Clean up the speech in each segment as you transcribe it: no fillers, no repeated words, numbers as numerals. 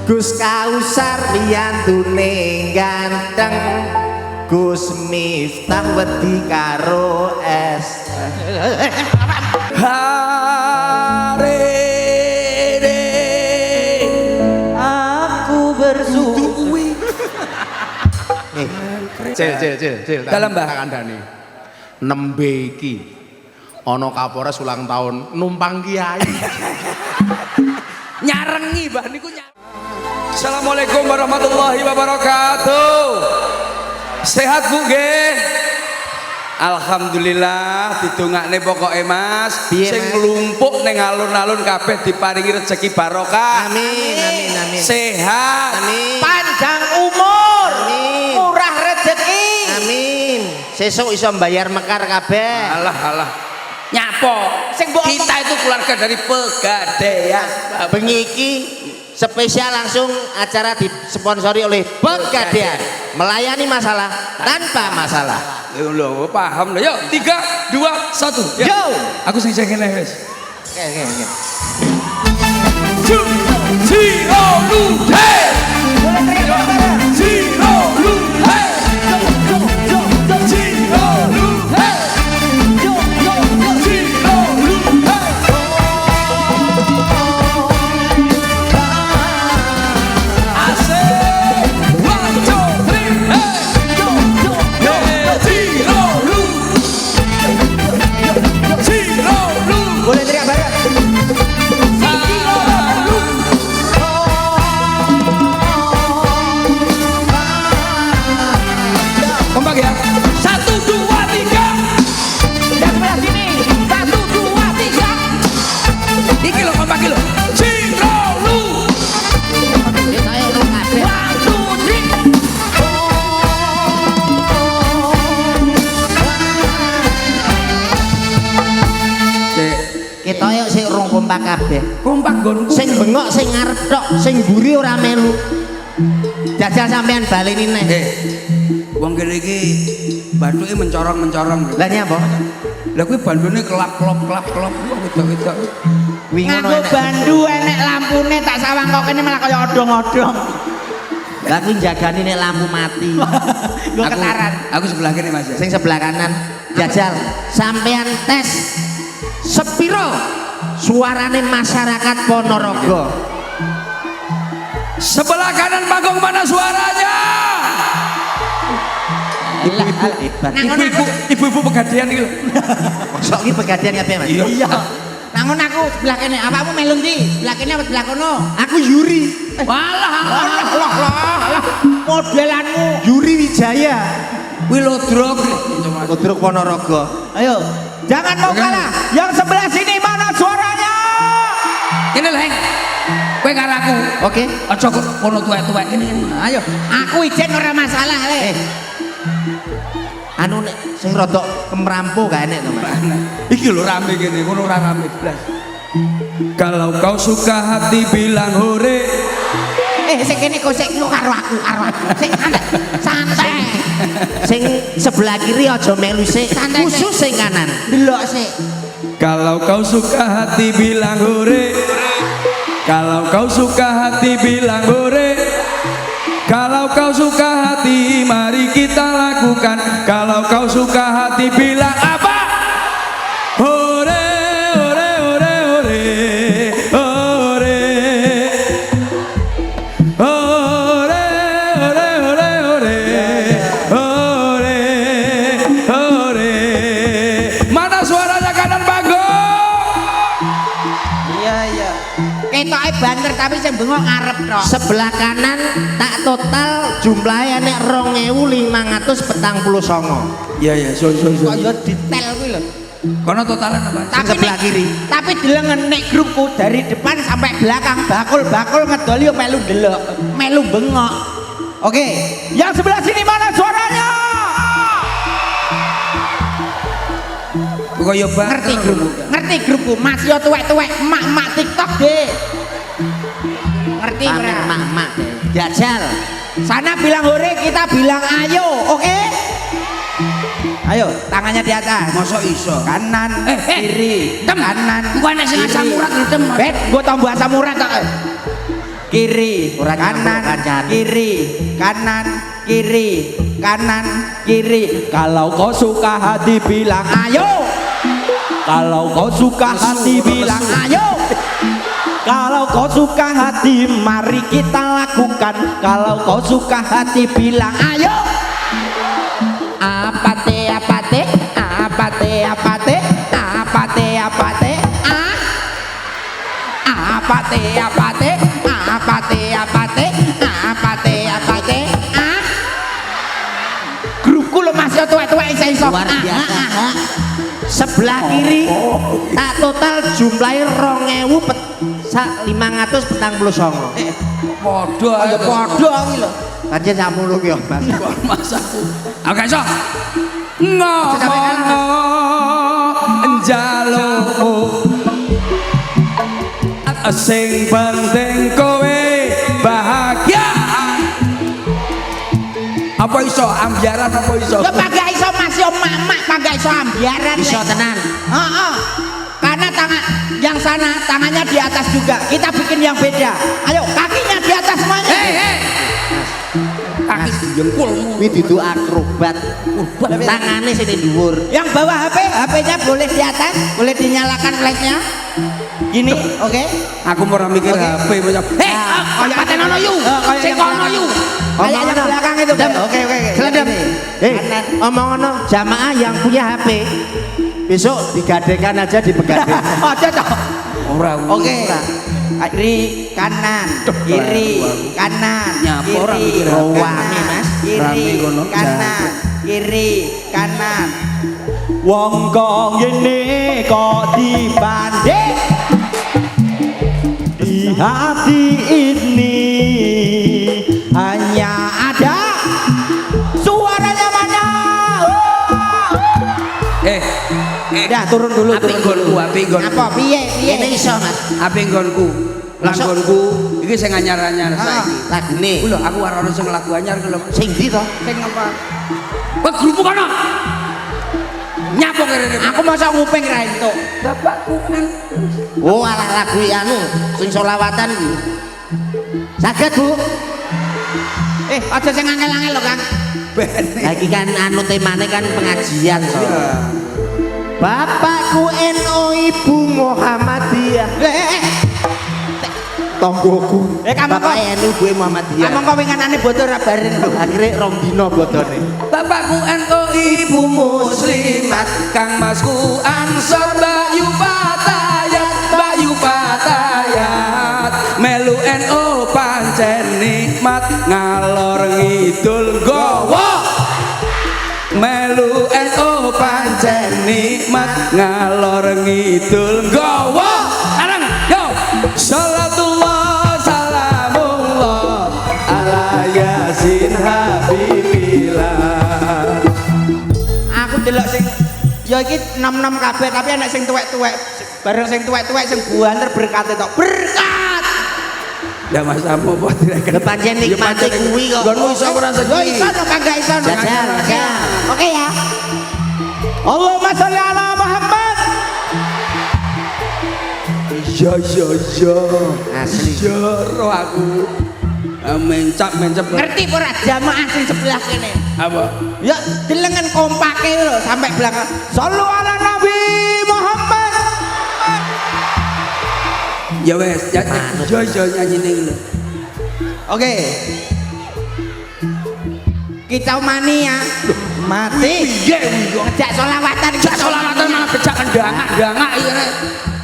Gus Kausar piyantune ganteng, Gus Miftah wedi karo es. Harere Aku bersyukur. Cil. Dalam, Mbah. Tak kandhani. Nembe iki ana Kapolres ulang tahun numpang kiai. nyarengi Mbah niku Assalamualaikum warahmatullahi wabarakatuh. Sehat Bu nggih? Alhamdulillah didongakne pokoke Mas sing nglumpuk ning alun-alun kabeh diparingi rezeki barokah. Amin. Sehat. Amin. Panjang umur. Amin. Murah rezeki. Amin. Sesuk iso mbayar mekar kabeh. Alah. Nyapo. Kita itu keluarga dari Pegadaian. Bengi iki spesial langsung acara disponsori oleh Pegadaian. Melayani masalah tanpa masalah. Lho, paham lho. Yuk, 3, 2, 1. Yo. Aku sing kene wis. Oke. Zero Luhe. Boleh teriak bareng. Zero Luhe. Zero Luhe. Zero Luhe. Asik. 1, 2, 3. Zero Luhe. Zero Luhe. Boleh teriak bareng. Kompak ya. 1, 2, 3. Yang sebelah sini. 1, 2, 3. Iki lho kompak iki lho. Zero Lu. Kita ayo lu kabeh. 1, 2, 3. Kita ayo sik rong kompak kabeh. Kompak gonku. Sing bengok sing ngarep tok, sing mburi ora melu. Jajal sampean baleni neh. Wong kene iki bathuke mencorong-mencorong. Lah nyapa? Lah kuwi bandune kelap-kelop wedok-wedok. Wingi nganggo bandu enek lampune tak sawang kok kene malah kaya odong-odong. Lah kuwi jagani nek lampu mati. Nggo ketaran. Aku sebelah kene Mas. Sing sebelah kanan jajal sampean tes sepiro suarane masyarakat Ponorogo. Sebelah kanan panggung mana suaranya? Ibu-ibu Pegadaian iki lho. Sok iki Pegadaian kabeh Mas. Iya. Nangun aku sebelah kene, awakmu melu ndi? Sebelah kene apa sebelah kono? Aku Yuri. Walah, modelanmu Yuri Wijaya. Kuwi lodrok. Kudruk Ponorogo. ayo jangan mau kalah. Yang sebelah sini mana suaranya? Ini lho, Heng. Kowe karo aku. Oke. Aja kok kono tuwek-tuwek ini. Ayo, aku ijen ora masalah le. Anu nek sing rada kemrampu gak enek to Mas. Iki lho rame gini, kono ora rame blas. Kalau kau suka hati bilang hore. Sing kene kok sik karo aku. Sik santai. Sing sebelah kiri aja melu sik. Santai, Khusus sing kanan. Delok sik. Kalau kau suka hati bilang hore. Kalau kau suka hati bilang hore. Kalau kau suka hati mari kita lakukan. Kalau kau suka hati bilang apa? Hore hore hore hore hore hore hore hore hore hore hore. Mana suaranya kanan panggung? Iya. Ketoke banter tapi sing bengok ngarep tok. Sebelah kanan tak total jumlahnya nek 2549. Iya, so. Kok yo detail kuwi lho. Kono totalan apa? Tapi sebelah kiri. Tapi delengen nek grupku dari depan sampai belakang bakul ngedoli yo melu delok, melu bengok. Oke, yang sebelah sini mana suaranya? Kok yo Ngerti grupku, Mas yo tuwek-tuwek, emak-emak TikTok deh. Ngerti Pamer ora? mak-mak. Jajal. Sana bilang hore, kita bilang ayo, oke? Ayo, tangannya di atas. Masa iso? Kanan, kiri, Tem. kanan. Gua nek sing asam urat gitu. Bet, gua tombol asam urat tak. kiri, Ora kanan, nyambung kancane. kiri, kanan, kiri, kanan, kiri. Kalau kau suka hati bilang ayo. Kalau kau suka hati bilang ayo. Kalau kau suka hati mari kita lakukan. Kalau kau suka hati bilang ayo. Apate apate apate apate apate apate apate apate apate apate apate apate grupku lo masih tuwek-tuwek iso Luar biasa. Sebelah kiri tak total jumlahnya 2.549. Podo ayo podo iki lho. Pancen sakmono ki ya, Mas. masaku. Aku iso. Ngomong njalukmu. Sing penting kowe bahagia. Apa iso ambiaran apa iso? Yo pagak iso Mas yo mamak pagak iso ambiaran. Iso tenan. Heeh. Karena tangan yang sana tangannya di atas juga. Kita bikin yang beda. Ayo kakinya di atas semuanya. Kaki jengkulmu. Kuwi dudu akrobat. Tangane sing dhuwur. Yang bawa HP, HP-nya boleh di atas, boleh dinyalakan flashnya. Gini, oke? Aku mau mikir Oke. HP macam. Paten ono yu. Sing kono yu. Kayak yang belakang itu. Oke. Geledem. Omong ono jamaah yang punya HP besok digadekan aja di pegadaian. Aja toh. Ora. Oke. Kiri, kanan, kiri, kanan, Nyapa orang kiri, mikir HP. Rame, Mas. Rame kiri, kono, kanan, kiri, kanan. Wong kok ngene kok dibanding di hati ini hanya ada suaranya mana? Udah turun dulu, Api nggonku, api nggonku. Apa piye? Ini iso, Mas. Api nggonku. Langgonku iki sing anyar-anyar saiki. Lagune. Ku lho aku ora ono sing lagu anyar ku lho. Sing ndi to? Sing apa? Kowe grupu kono. Nyapo kene. Aku masa nguping ra entuk. Bapakku kan. Oh, alah lagu anu sing selawatan iki. Saged, Bu. Aja sing angel-angel lho, Kang. Lah iki kan anu temane kan pengajian so. Bapakku NU, Ibu Muhammadiyah. Tonggoku. Kamu kok Bapak NU, gue Muhammadiyah. kamu kok winganane bodo ra bareng lho. Akhirnya rong dino bodone. Bapakku NU, ibu muslimat, kang masku ansor Bayu Patayat, melu NU pancen nikmat, ngalor ngidul gowo. Melu NU pancen nikmat, ngalor ngidul gowo. Arang, yo, salatullah salamullah ala yasin habibillah. Aku delok sing ya iki nom-nom kabeh tapi ana sing tuwek-tuwek. Bareng sing tuwek-tuwek sing buanter berkate tok. Berkat. Ya Mas Amo apa direken? Lho pancen nikmate kuwi kok. Gonmu iso ora Yo segi. iso no kagak iso no. Jajal, jajal. Oke ya. Allahumma sholli ala Muhammad. Ya. Asli. Ya roh aku. Mencap. Ngerti ora jamaah sing sebelah kene? Apa? Ya delengen kompake lho sampai belakang. Shollu ala Nabi Muhammad. Ya wes, ya nyanyi ning lho. Oke. Kicau mania mati. Piye iki? Ngejak solawatan. Jak selawatan malah becak dangak iki.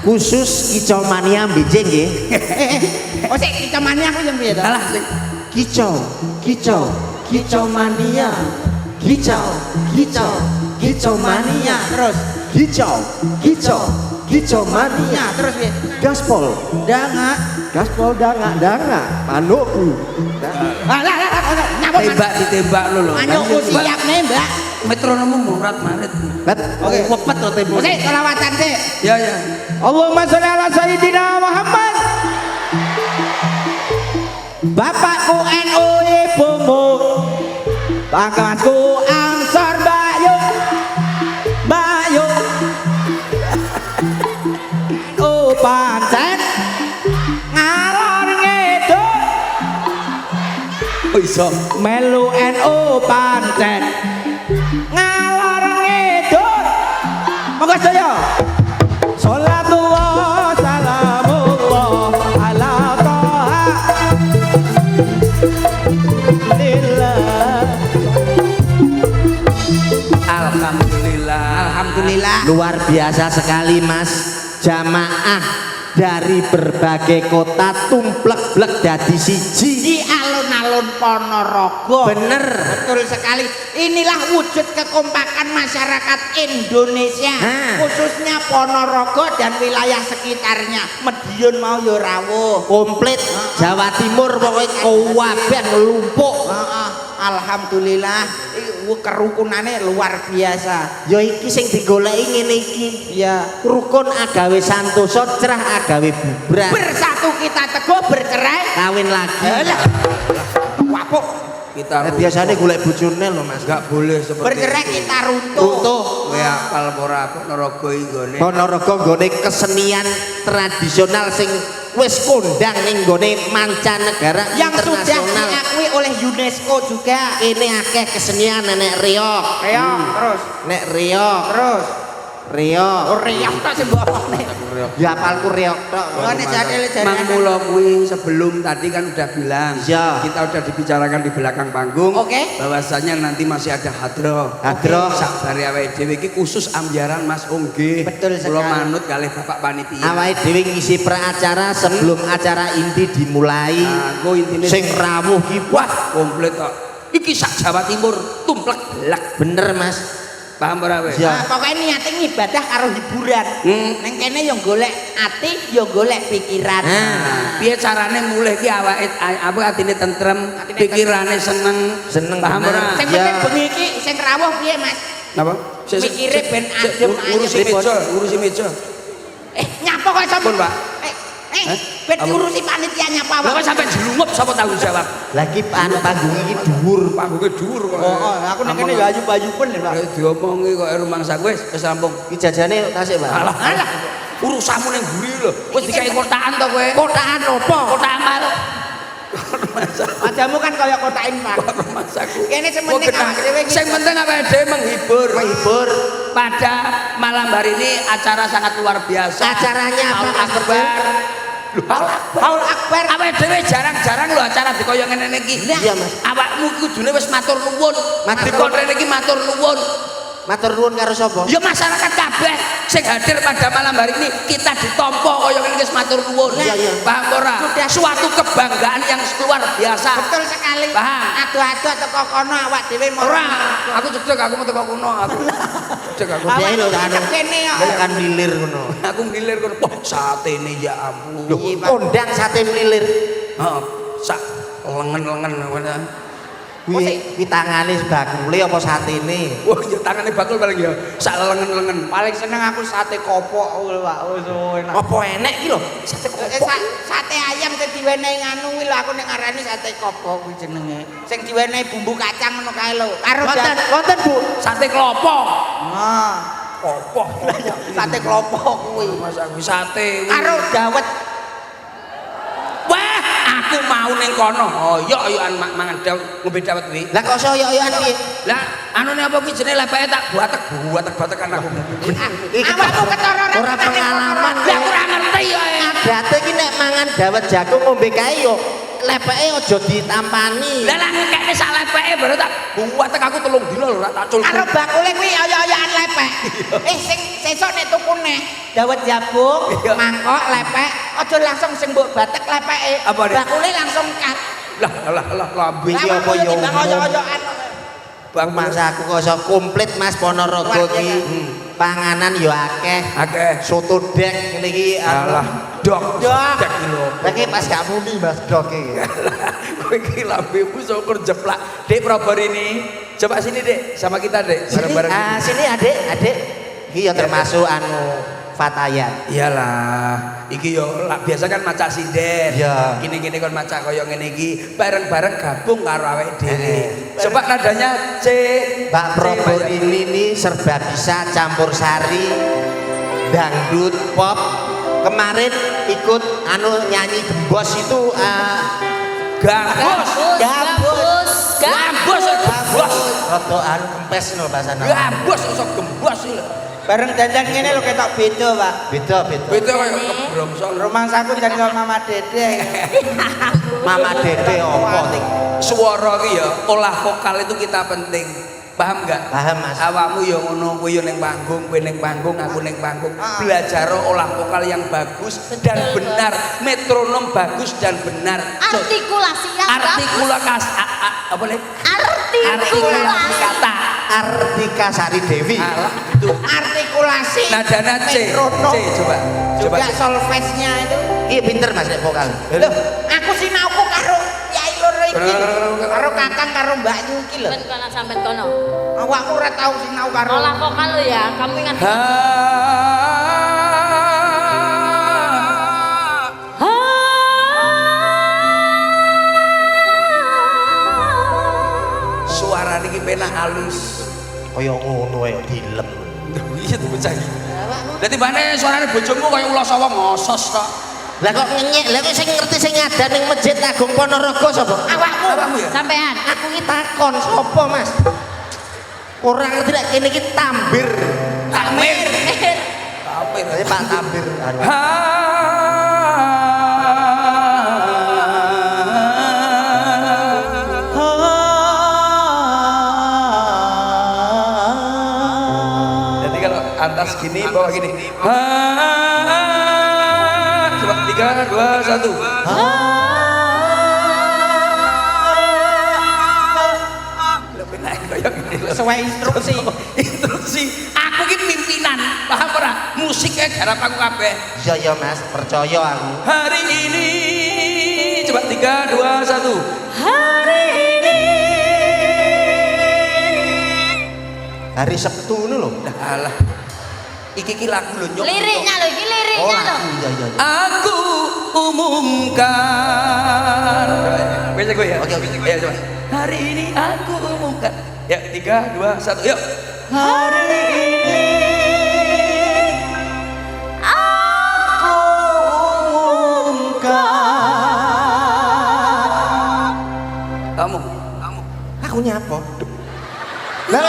Khusus kicau mania bijing nggih. Oh sik kicau mania aku yang piye to? Alah sing Kicau mania. Kicau mania. Terus Kicau mania. terus piye? Gaspol Dangak. dangak. Manukku. Lah nyapa tembak ditembak lho. Manukku siap nembak. Metronommu murat marit. Bet, Oke. wepet to tempo. Sik selawatan sik. Ya. Allahumma sholli ala sayyidina Muhammad. Bapakku NU, ibumu pangkatku Ansor Bayu NU pancen ngalor ngidul Oh iso. melu NU pancen ngalor ngidul monggo sedaya sholatullah salamullah ala toha lillah Alhamdulillah. alhamdulillah Luar biasa sekali Mas, jamaah dari berbagai kota tumplek-blek dadi siji. di alun-alun Ponorogo Bener. betul sekali inilah wujud kekompakan masyarakat Indonesia khususnya Ponorogo dan wilayah sekitarnya Medion mau yo rawuh Komplit Jawa Timur pokoknya kabeh ngelumpuk. alhamdulillah kerukunannya luar biasa Ya iki sing digoleki ngene iki. ya Rukun agawe santosa, cerah agawe bubrah. bersatu kita teguh bercerai Kawin lagi. wapuk Kita Biasanya golek bojone lho Mas. enggak boleh seperti bercerai itu. kita runtuh Runtuh. Kowe apal ora Ponorogo iki gone. Ponorogo nggone kesenian tradisional sing wis kondang ning nggone mancanegara yang sudah internasional. diakui oleh UNESCO juga Ini akeh kesenian nek riok. reok terus Nek riok, terus riok. reok tak sembahane Ya apalku riok tok. ngene jadil Mang mula kuwi sebelum tadi kan udah bilang Iya. kita udah dibicarakan di belakang panggung Oke. bahwasanya nanti masih ada hadroh. Hadroh. Sabari awake dhewe iki khusus ambiaran Mas Ongge. Betul sekali. Kula manut kalih Bapak Panitia. Awake dhewe ngisi pra-acara sebelum acara inti dimulai. Aku intine Sing rawuh ki wah komplit kok. Iki sak Jawa Timur tumplek blak. bener Mas. Paham ora weh? Iya. pokoknya niatnya ibadah karo hiburan neng kene yang golek ati yang golek pikiran Nah, piye carane mulih ki awake apa atine tentrem, pikirane seneng. Seneng Paham bener. ora? sing Iya. penting bengi iki sing rawuh piye Mas Napa? Mikire ben adem urusi ayem. meja, urusi meja. nyapa kok iso Pun, Pak. ben diurusi panitia nyapa Lah kok sampe jelungup sapa tanggung jawab? Lagi panggung iki dhuwur. Panggunge dhuwur kok. aku neng kene ya ayu-ayupen lho Pak Diomongi kok rumangsa wis rampung. Iki jajane tasik, Pak. Alah, urusanmu ning mburi lho. Wis dikai kotakan to kowe. Kotakan opo? Kotak amal. Wajahmu kan kaya kota infak. Rumangsaku. Kene sing penting awake dhewe iki. Sing penting awake dhewe menghibur. Menghibur. Pada malam hari ini acara sangat luar biasa. Acaranya apa, Allahu Mas Berber? Akbar. Paul Akbar. Awake dhewe jarang-jarang lho acara dikaya ngene iki. Iya, Mas. Awakmu kudune wis matur nuwun. Matur Dikon rene iki matur nuwun. Matur nuwun karo sapa? Ya masyarakat kabeh sing hadir pada malam hari ini kita ditampa kaya ngene wis matur nuwun. Iya, iya. Paham ora? Sudah. Suatu kebanggaan yang luar biasa. Betul sekali. Paham? Adu-adu teko kono awak dhewe mau. Ora, aku cedek aku mau teko kono aku. Cedek aku. Dia lho Awak anu. kene kok. Tekan lilir ngono. Aku ngilir kono. Wah, satene ya ampun. Lho, kondang sate melilir. Heeh, sak lengen-lengen ngono. Kuwi tangane bakule apa satene? Wah, ya tangane bakul paling ya sak lengen-lengen. Paling seneng aku sate kopok lho Pak. Oh, enak. Apa enek iki lho? Sate Sate ayam sing diwenehi nganu kuwi lho aku ning ngarani sate kopok kuwi jenenge. Sing diwenehi bumbu kacang ngono kae lho. Karo Wonten, wonten Bu. Sate klopo. Nah, Kopok. sate klopok kuwi. Mas aku sate. Karo dawet. Wah, aku mau ning kono. Oh, yo-yoan mangan ngombe dawet kuwi. Lah kok soyo-yoan piye? Lah, anune apa kuwi jenenge lepeke tak buatek-buatekan aku. Awakmu ketara Ora pengalaman. Lah ora ngerti ya. Adate iki nek mangan dawet jagung ngombe kae yo lepeke aja ditampani. Lah ngekekne sak lepeke baru tak buatek aku 3 dina lho ora tak culku. Karo bakule kuwi oyo-oyoan lepek. Sing sesuk nek tuku neh dawet jagung, Iya. mangkok, lepek, aja langsung sing mbok batek lepeke. Apa, Dik? Bakule langsung kat. Lah lambe Iki apa yo? Oyo-oyoan. Bang Mangsa aku kok iso komplit Mas Ponorogo Wah, iki. Panganan yo akeh. akeh. Soto dek ngene iki Alah, dok. Dok. Dek iki lho. Lagi pas gak muni Mas Dok iki. Kowe iki lambemu syukur jeplak. Dek Probor ini. Coba sini, Dek. Sama kita, Dek. Sini, Bareng-bareng. sini adik, adik. Iki yo termasuk anu Fatayat. Iyalah, iki yo biasa kan maca sinden. Iya. Gini-gini kon maca kaya ngene iki, bareng-bareng gabung karo awake dhewe. Heeh. Coba nadanya C. Mbak Probor ini nih serba bisa campur sari, dangdut, pop. Kemarin ikut anu nyanyi gembos itu Gabus. gabus. rada anu kempes lho bahasane. Gambos iso gembos iki lho. Bareng dandan ngene lho ketok beda, Pak. Beda. Beda kaya kebromsol. Rumangsaku jan karo Mama Dede. Mama Dede opo tik? Suara ki ya olah vokal itu kita penting. Paham enggak? Paham, Mas. Awakmu ya ngono, kowe ya ning panggung, kowe ning panggung, aku ning panggung. Belajar olah vokal yang bagus dan benar, metronom bagus dan benar. Artikulasi yang Artikulakas apa nih? Artikulasi kata. Artika Sari Dewi. Alah, itu. Artikulasi. Nadana C. metronom. C coba. Coba. Juga solfesnya itu. Iya pinter Mas nek vokal. Loh, aku sinauku karo Yai loro iki. Karo Kakang karo Mbak Yu iki lho. Sampai kono sampai kono. Awakku ora tau sinau karo. Olah vokal lo ya, kamu ingat. Suara niki penak halus. Kaya ngono wae dilem. Iya tuh pecah iki. Dadi bane suarane bojomu kaya ula sawa ngosos tok. Lah kok ngenyek, lah kok sing ngerti sing ngadan ning Masjid Agung Ponorogo sapa? Awakmu ya. Sampean. Aku iki takon sapa, Mas? Ora ngerti nek kene iki Tambir. Tamir. Tamir. Jadi Pak Tambir. Jadi kalau atas gini, bawah gini. Coba 3, 2, 1. Lebih naik kayak gini. Sesuai instruksi. Instruksi. Aku ki pimpinan, paham ora? Musiknya garap aku kabeh. Iya ya Mas, percaya aku. Hari ini coba 3, 2, 1. Hari ini. Hari Sabtu ngono lho. Alah. Iki lagu lho nyok. Liriknya lo, ini liriknya lo. Iya iya. Aku umumkan. Bisa gue ya? Oke. Ya coba. Hari ini aku umumkan. Ya 3, 2, 1. Yuk. Hari ini aku umumkan. Kamu. Aku nyapa? Ya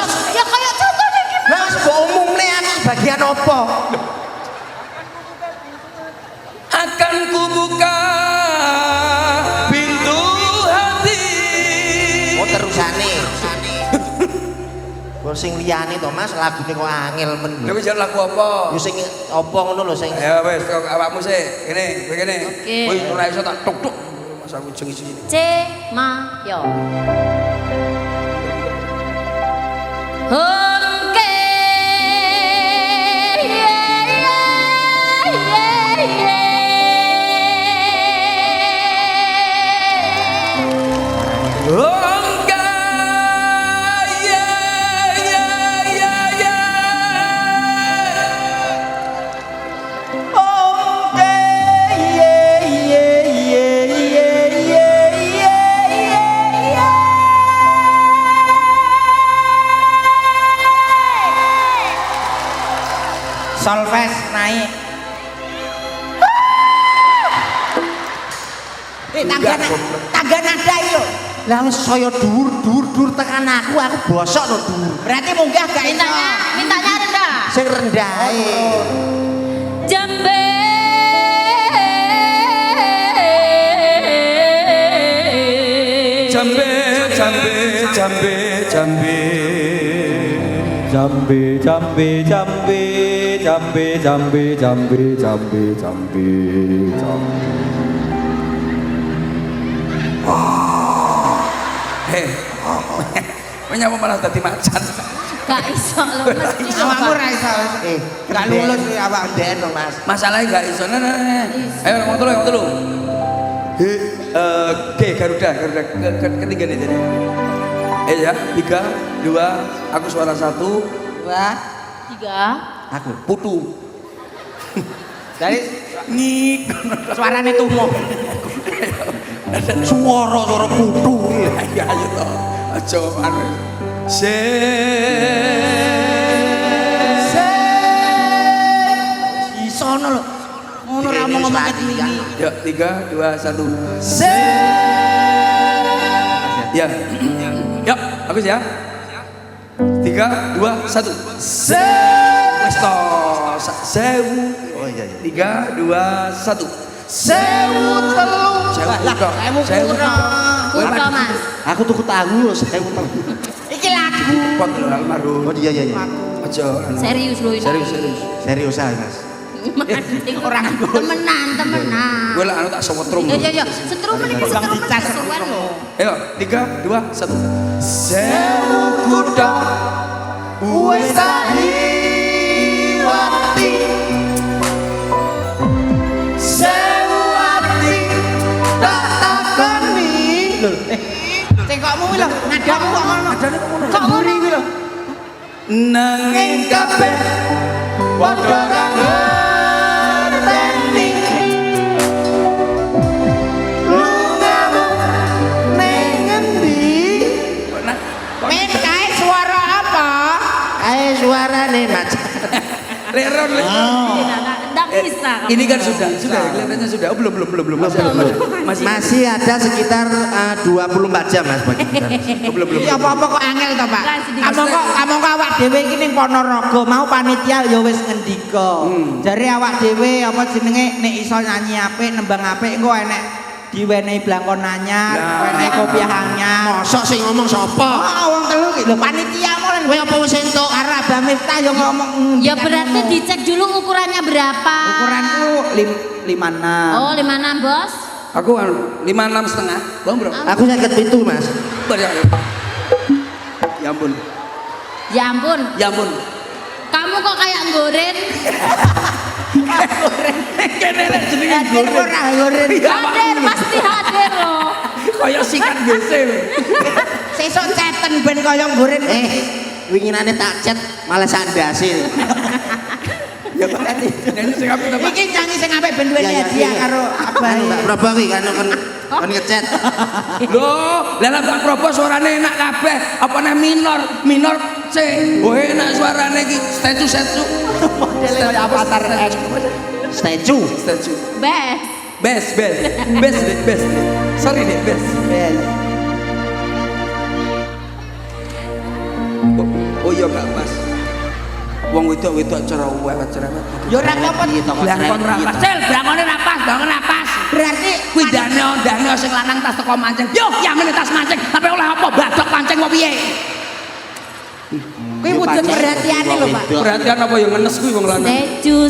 kayak contohnya gimana? Lah wis mbok umumne aku bagian apa? Akan kubuka pintu hati. Oh terusane. Kok sing liyane to Mas, lagune kok angel men. Lha wis lagu apa? Yo sing apa ngono lho sing Ya wis kok awakmu sih. Kene, kowe kene. Oke. Kowe ora iso tak tuk-tuk. Masa aku jeng isi. C Mayo. Oke. Solfes naik. Tangga nada itu. lah wis saya dur tekan aku bosok no dur. Berarti munggah gak iso. Mintanya rendah. Sing rendahe. Jambe. Jambe, jambe, jambe, jambe. Jambe, jambe, jambe, jambe, jambe, jambe, jambe, jambe, jambe. Heh. Menyapa malah tadi macan. Gak iso lo mesti lo. Awakmu ra iso. Gak lulus iki awak Den no Mas. Masalahnya gak iso. Nah. Ayo ngomong dulu. Garuda ketiga nih jadi. Ya 3, 2, aku suara 1. 2 3. Aku Putu. dari Nik. suarane tumuh. suara putu. Ya ayo toh. Aja anu. Isono lho. Ngono ra mau ngomong ini. Yuk 3, 2, 1. Ya. Yuk, bagus ya. 3, 2, 1. Wes to. Sewu. Oh iya iya. 3, 2, 1. Sewu telu. Sewu. Kuto Mas. Aku tuku tahu lho 1000 telu. Iki lagu. Pot lho almarhum. Oh iya iya iya. Aja. Serius loh ini. Serius. Serius ah Mas. Orang temenan. Gue lah anu tak sewetrum. Ya. Setrum ini setrum kesuwen loh. Ayo, 3, 2, 1. Sewu kuda Wes tak liwati. Sewu ati tak takoni. Cengkokmu lho, nadamu kok ngono. Kok ngono kuwi lho. nanging kabeh Padha kang ngerteni. Lungamu ning endi? Men kae suara apa? Ayo suarane Mas. Leron. Enggak bisa. Ini kan sudah kelihatannya sudah. Oh, belum. Masih ada sekitar 24 jam Mas bagi kita. Belum. Iya apa-apa kok angel to, Pak? Kan sedikit. Kamu kok awak dhewe iki ning Ponorogo mau panitia ya wis ngendika. Jare awak dhewe apa jenenge nek iso nyanyi apik, nembang apik engko enek diwenehi blangkon anyar, wenehi kopiah anyar. Mosok sing ngomong sapa? Oh, wong telu iki lho panitia molen Kowe apa wis entuk? arah Abah Miftah yo ngomong. Ya berarti dicek dulu ukurannya berapa. ukuranku 56. Oh 56 bos. Aku 56,5. Bang, Bro. Aku 57 Mas. Ya ampun. Ya ampun. Kamu kok kayak nggoren? Kene lek jenenge Hadir ora ngoren. Hadir pasti hadir loh. Kaya sikat BC lho. Sesuk ceten ben kaya ngoren. Winginane tak chat malah sandase. Ya Pak. Nyanyi sing apik to, Pak? Iki nyanyi sing apik ben duweni hadiah karo Abah. Mbak Probo iki kan ngechat. Loh, lah tak propo suarane enak kabeh. Apa nek minor C. Oh enak suarane iki statue. Modele kaya Avatar X. Statue. Best. Best. Sorry deh, best. Oh iya gak pas. Wong wedok cerewet. Yo ora apa-apa. Blangkon ra pas. Cel, blangkone ra pas, blangkon ra pas. Berarti Kuwi dane sing lanang tas teko mancing. Yo, yamene tas mancing. Tapi oleh apa badok pancing kok piye? kuwi wujud perhatiane lho, Pak. Perhatian apa yang ngenes kuwi wong lanang.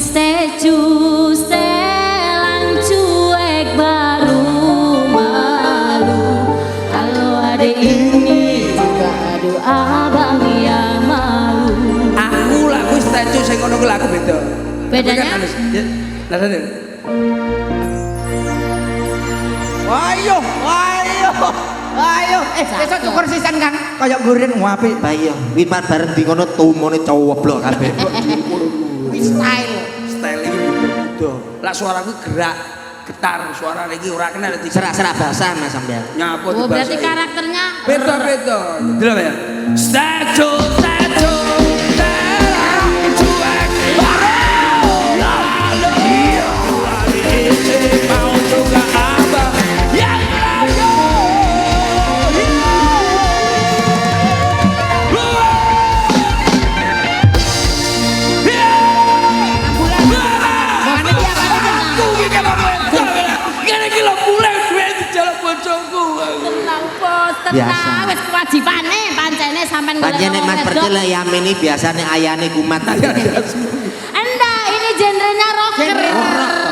Statue, selang cuek baru malu. Kalau ada ini juga aduh abang yang malu. Aku lah kuwi statue sing ngono kuwi aku beda. Bedanya? Nadane. Ayo, besok cukur sisan kan kaya goren apik. Baik ya, wipat bareng di kono tumone cowoblok kabeh. Kuwi style. Style iki beda. Lah suaraku gerak, getar, suara iki ora kena lek Serak-serak basah Mas sampean. nyapo Oh berarti karakternya beda. Delok ya. Statue. Cuek baru lalu. Mau juga apa yang lalu. tenang wis kewajibane pancene sampean golek Pancene Mas Percil Yamini biasane ayane kumat. Enggak, ini genrenya rocker.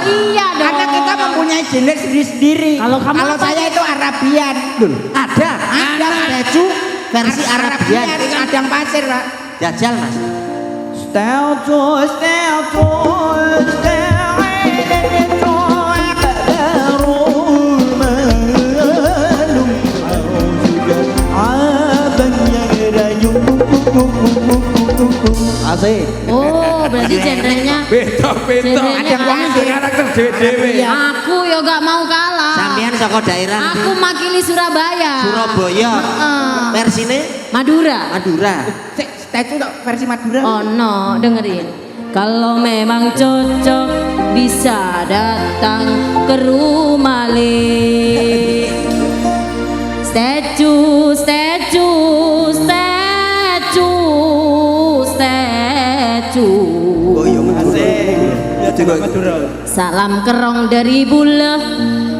Iya dong. Karena kita mempunyai genre sendiri-sendiri. Kalau kamu apa? saya itu Arabian. Ada baju versi Arabian. Kadang pasir, Pak. Jajal Mas. Asik. Oh, berarti genrenya Beda. Genrenya Ada wong sing karakter dhewe. aku ya gak mau kalah. Sampean saka daerah Aku ndi? makili Surabaya. Surabaya. Heeh. Versine Madura. Madura. Statue tok versi Madura. Oh no, dengerin. Kalau memang cocok bisa datang ke rumah Le. Statue. Becu. Oh iya masih. Ya juga Madura. Salam kerong dari bule,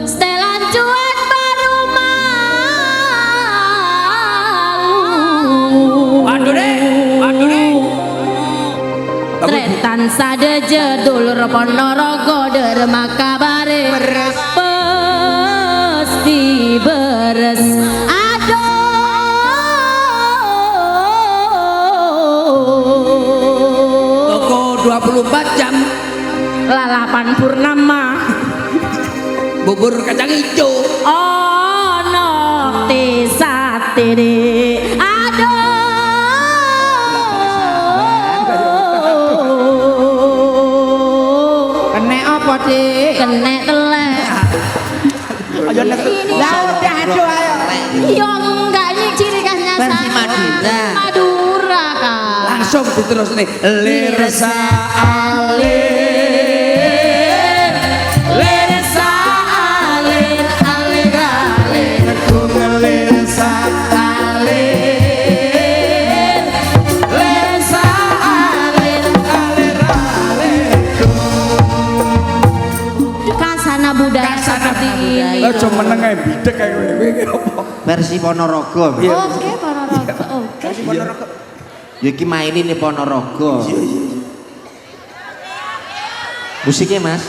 setelan cuek baru malu. Waduh deh. Tretan sade jedul Ponorogo derma kabare pasti beres. Toko 24 jam Lalapan purnama bubur kacang hijau. ono tisate de aduh Kene apa, Dik? kene telek Ayo nek. Lah udah aduh ayo. yo enggak ini ciri khasnya Versi Madura. Madura kan Langsung diterus nih. Lirsa alir, lirsa alir, alir alir, lirsa alir, lirsa alir, alir alir. kasana budaya seperti ini Lo cuma meneng ae bidek kayak kowe iki opo? Versi Ponorogo. oke Ponorogo oke Ya iki mainin nih Ponorogo. Musiknya Mas.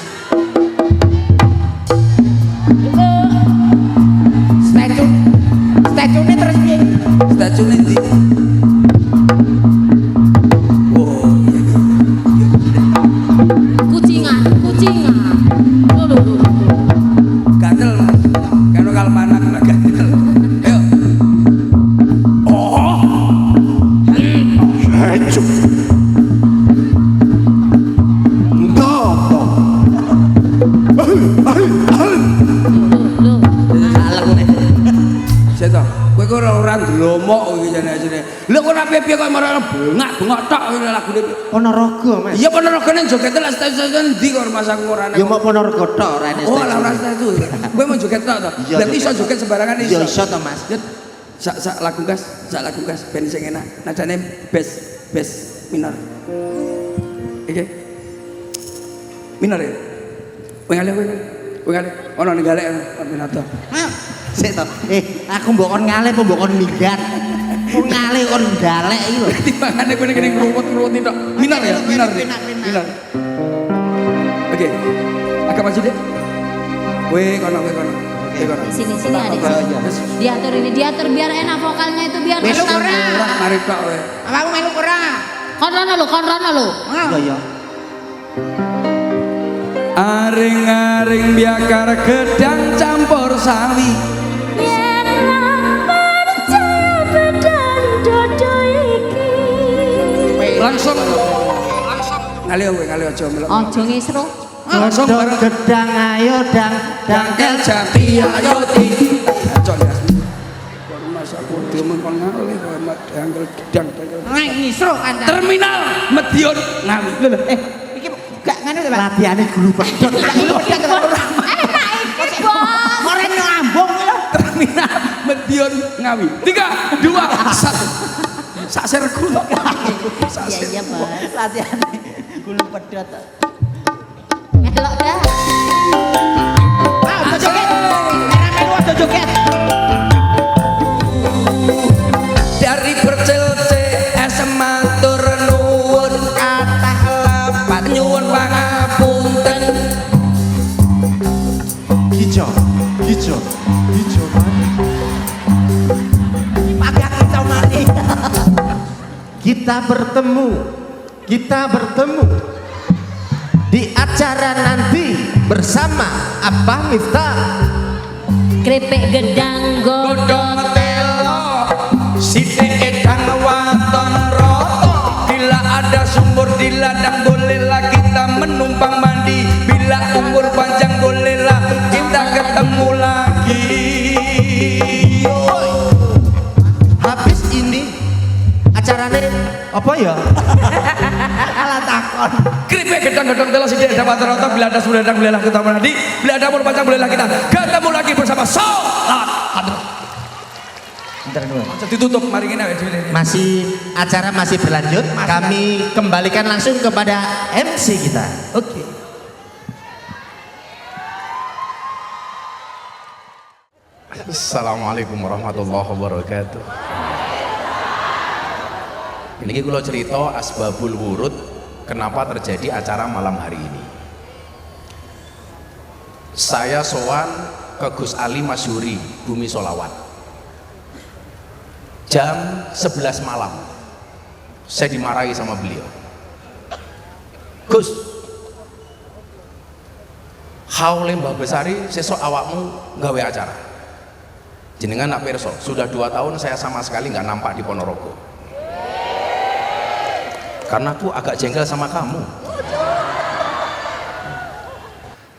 Stasiunnya terus piye? Stasiun ndi? kucingan Gatel. Kan kalau manak lah gatel. Ayo. Oh. Hancur. Seto, kowe kok ora ndelomok iki jane-jane. Lha kok ora piye-piye kok marang bengak-bengok tok ngene lagune. Ponorogo Mas. Iya Ponorogo nang joget lah stasiun ndi kok rumah saku ora. Ya mau Ponorogo tok ora ini Oh, lah stasiun. ora stasiun. Kowe mau joget tok to? Iya, Berarti iso joget sembarangan iso. Ya iso to Mas. Sak lagu gas ben sing enak. Nadane bass minor. Iki. Minor ya. Kowe ngalih. Ono ning galek koordinator. Sik to. Aku mbok kon ngalih apa mbok kon minggat. Kon ngalih kon galek iki lho. Timbangane kowe kene ngruwut-ngruwut tok. Minor ya, minor. Minor. Oke. Agak maju deh. Kowe kono. sini adik diatur biar enak vokalnya itu biar Melu enak. ora? Mari tok kowe. Awakmu melu ora? Kon rono lu Iya. Aring-aring biakar gedang campur sawi. yen ra percaya bedang dodo iki Langsung ngalih aja melok. ojo ngisru Langsung bareng Gedang ayo dangkel jati ayo ti. Aja ya. Masa aku demen kon ngalih dangkel gedang. Nek ngisro kan. Terminal Medion Ngawi. Lho iki gak ngono to, Pak. Latihannya guru pedot. Gulu pedang ora. enak iki bos Ora nyambung lho. Terminal Medion Ngawi. 3, 2, 1. Sak serku. iya bos Latihane gulu pedot. melok dah Ah, joget. Era melu aja joget. Dari Percil CS matur nuwun kathah lepat nyuwun pangapunten. Hijau. Pakai kita mati. Kita bertemu di acara nanti bersama Abah Miftah. keripik gedang Godhong godhong telo sithik edang waton roto. Bila ada sumur di ladang bolehlah kita menumpang mandi. Bila umur panjang bolehlah kita ketemu lagi. Habis ini acaranya apa ya? Alah takon. Keripik gedang-gedang telo sithik edang waton roto. Bila ada sumur ladang bolehlah kita mandi. Bila ada umur panjang bolehlah kita ketemu lagi bersama Salat. Bentar dulu. Aja ditutup mari kene awake dhewe. Acara masih berlanjut. Kami kembalikan langsung kepada MC kita. Oke. Assalamualaikum warahmatullahi wabarakatuh. Ini kalau cerita asbabul wurud kenapa terjadi acara malam hari ini. Saya sowan ke Gus Ali Masyuri Bumi Solawat jam 11 malam. Saya dimarahi sama beliau. Gus, haule Mbah Besari sesok awakmu gawe acara. Jenengan nak pirsa, sudah 2 tahun saya sama sekali nggak nampak di Ponorogo. Karena aku agak jengkel sama kamu.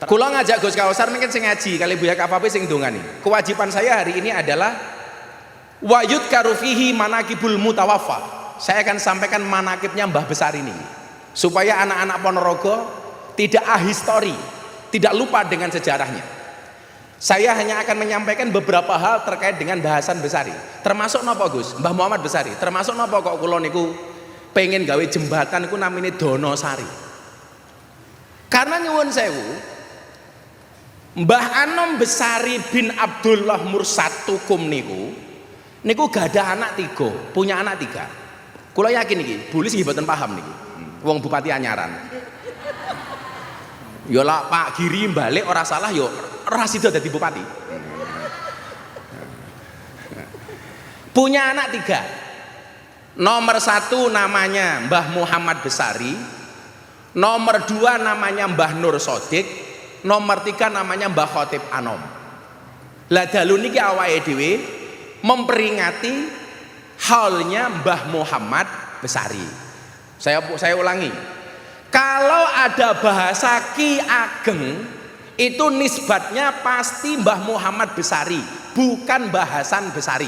Kula ngajak Gus Kausar mungkin sing ngaji kali Buya Kapapi sing ndongani. Kewajiban saya hari ini adalah wayud karufihi manakibul mutawaffa. Saya akan sampaikan manakibnya Mbah Besar ini supaya anak-anak Ponorogo tidak ahistori, tidak lupa dengan sejarahnya. Saya hanya akan menyampaikan beberapa hal terkait dengan bahasan Besari. Termasuk napa Gus? Mbah Muhammad Besari. Termasuk napa kok kula niku pengen gawe jembatan niku namine Donosari. Karena nyuwun sewu, Mbah Anom Besari bin Abdullah Mursad Tukum niku gadah anak 3, punya anak 3. Kula yakin iki, bulis nggih mboten paham niki. Wong Bupati Anyaran. Ya lah Pak Giri balik ora salah yo ora sida dadi bupati. Punya anak 3. Nomor 1 namanya Mbah Muhammad Besari, nomor 2 namanya Mbah Nur Sodik, nomor 3 namanya Mbah Khotib Anom. Lah dalu niki awake dhewe memperingati haulnya Mbah Muhammad Besari. Saya ulangi. Kalau ada bahasa Ki Ageng itu nisbatnya pasti Mbah Muhammad Besari, bukan bahasan Besari.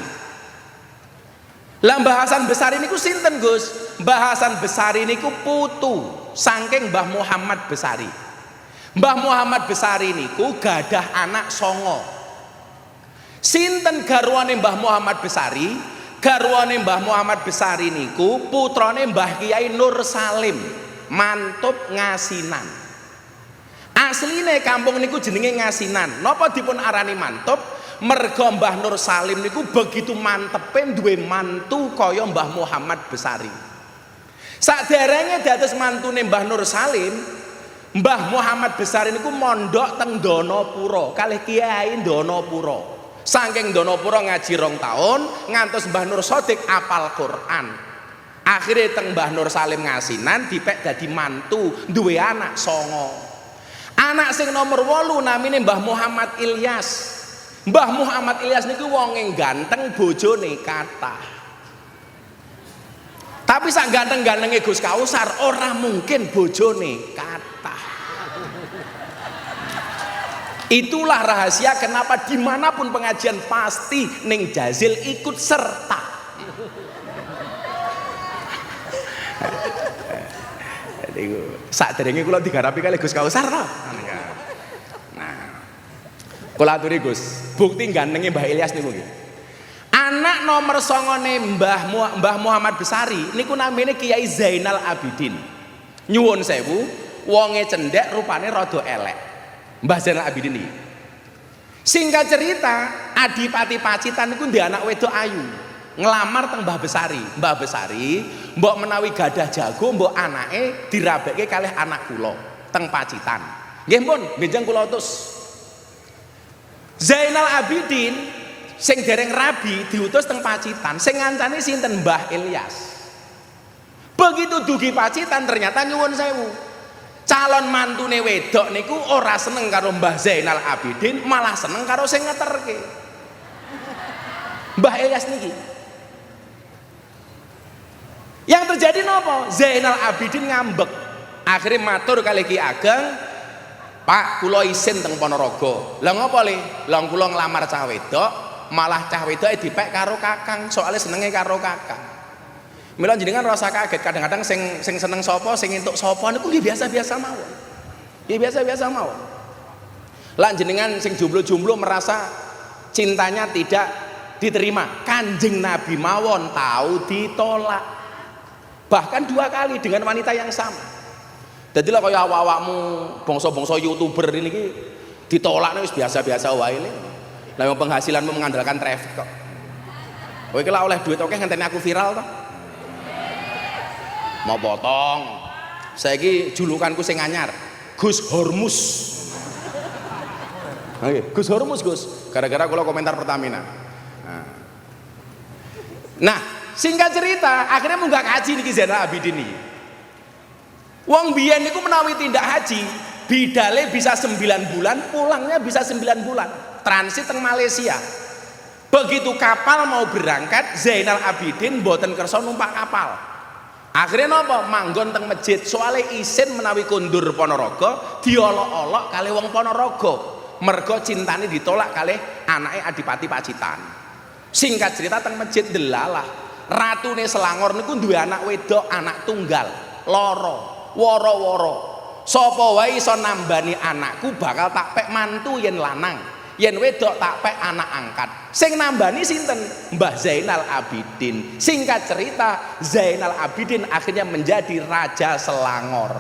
Lah bahasan Besari niku sinten Gus? Bahasan Besari niku putu saking Mbah Muhammad Besari. Mbah Muhammad Besari niku gadah anak 9. Sinten garwane Mbah Muhammad Besari? Garwane Mbah Muhammad Besari niku putrane Mbah Kiai Nur Salim, Mantup Ngasinan. Asline kampung niku jenenge Ngasinan. Napa dipun arani Mantup? Merga Mbah Nur Salim niku begitu mantepe duwe mantu kaya Mbah Muhammad Besari. Saderenge dados mantune Mbah Nur Salim, Mbah Muhammad Besari niku mondok teng Donopuro kalih Kiai Donopuro. Saking Donopuro ngaji 2 tahun ngantos Mbah Nur Sodik apal Quran. Akhirnya teng Mbah Nur Salim Ngasinan dipek dadi mantu duwe anak 9. Anak sing nomor 8 namine Mbah Muhammad Ilyas. Mbah Muhammad Ilyas niku wonge ganteng, bojone kathah. Tapi sak ganteng-gantenge Gus Kausar ora mungkin bojone kathah. Itulah rahasia kenapa dimanapun pengajian pasti ning Jazil ikut serta. Saderenge kula digarapi kali Gus Kausar to. Nah. Kula aturi Gus, bukti gantenge Mbah Ilyas niku nggih. Anak nomor 9 Mbah Muhammad Besari niku namine Kiai Zainal Abidin. Nyuwun sewu, wonge cendhek rupane rada elek. Mbah Zainal Abidin iki. Singkat cerita, Adipati Pacitan niku ndek anak wedok ayu. Ngelamar teng Mbah Besari. Mbah Besari mbok menawi gadah jago mbok anake dirabekke kalih anak kula teng Pacitan. Nggih pun, benjang kula utus. Zainal Abidin sing dereng rabi diutus teng Pacitan, sing ngancani sinten Mbah Ilyas. Begitu dugi Pacitan ternyata nyuwun sewu. Calon mantune wedok niku ora seneng karo Mbah Zainal Abidin, malah seneng karo sing ngeterke. Mbah Ilyas niki. Yang terjadi nopo? Zainal Abidin ngambek. Akhirnya matur kali Ki Ageng, Pak, kula isin teng Ponorogo. Lah ngopo le? Lah kula nglamar cah wedok, malah cah wedoke dipek karo kakang, soalnya senenge karo kakang. Mila jenengan rasa kaget, kadang-kadang sing seneng sapa, sing entuk sapa niku nggih biasa-biasa mawon. Nggih biasa-biasa mawon. Lah jenengan sing jomblo-jomblo merasa cintanya tidak diterima. Kanjeng Nabi mawon tahu ditolak, bahkan 2 kali dengan wanita yang sama. Jadi lah kaya awak-awakmu bangsa-bangsa YouTuber ini ki ditolak wis biasa-biasa wae. Lah yang penghasilanmu mengandalkan traffic kok. Kowe iki lah oleh duit oke ngenteni aku viral toh. Mau potong. Saiki julukanku sing anyar, Gus Hormus. Oke, Gus Hormus Gus. Gara-gara kula komentar Pertamina. Nah, singkat cerita, akhirnya munggah haji niki Zainal Abidin iki. Wong biyen niku menawi tindak haji, bidale bisa 9 bulan, pulangnya bisa 9 bulan. Transit teng Malaysia. Begitu kapal mau berangkat, Zainal Abidin mboten kersa numpak kapal. Akhirnya napa? Manggon teng masjid. Soale isin menawi kundur Ponorogo, diolok-olok kali wong Ponorogo. Mergo cintane ditolak kali anake Adipati Pacitan. Singkat cerita teng masjid delalah. Ratune Selangor niku duwe anak wedok, anak tunggal, loro, woro-woro. Sapa wae iso nambani anakku bakal tak pek mantu yen lanang. Yen wedok tak pek anak angkat. Sing nambani sinten? Mbah Zainal Abidin. Singkat cerita, Zainal Abidin akhirnya menjadi Raja Selangor.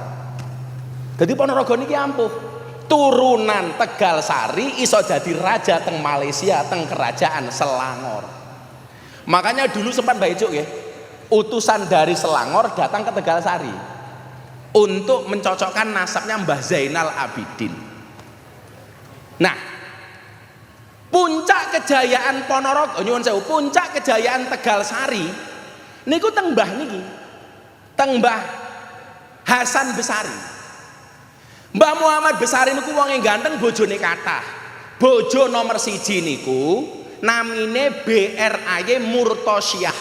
Jadi Ponorogo niki ampuh. Turunan Tegal Sari iso jadi raja teng Malaysia, teng kerajaan Selangor. Makanya dulu sempat Mbah Icuk ya, utusan dari Selangor datang ke Tegal Sari untuk mencocokkan nasabnya Mbah Zainal Abidin. Nah, puncak kejayaan Ponorogo, nyuwun sewu, puncak kejayaan Tegal Sari niku teng Mbah niki. Teng Mbah Hasan Besari. Mbah Muhammad Besari niku wong yang ganteng, bojone kathah. Bojo nomor 1 niku namine BRAY Murtosyah.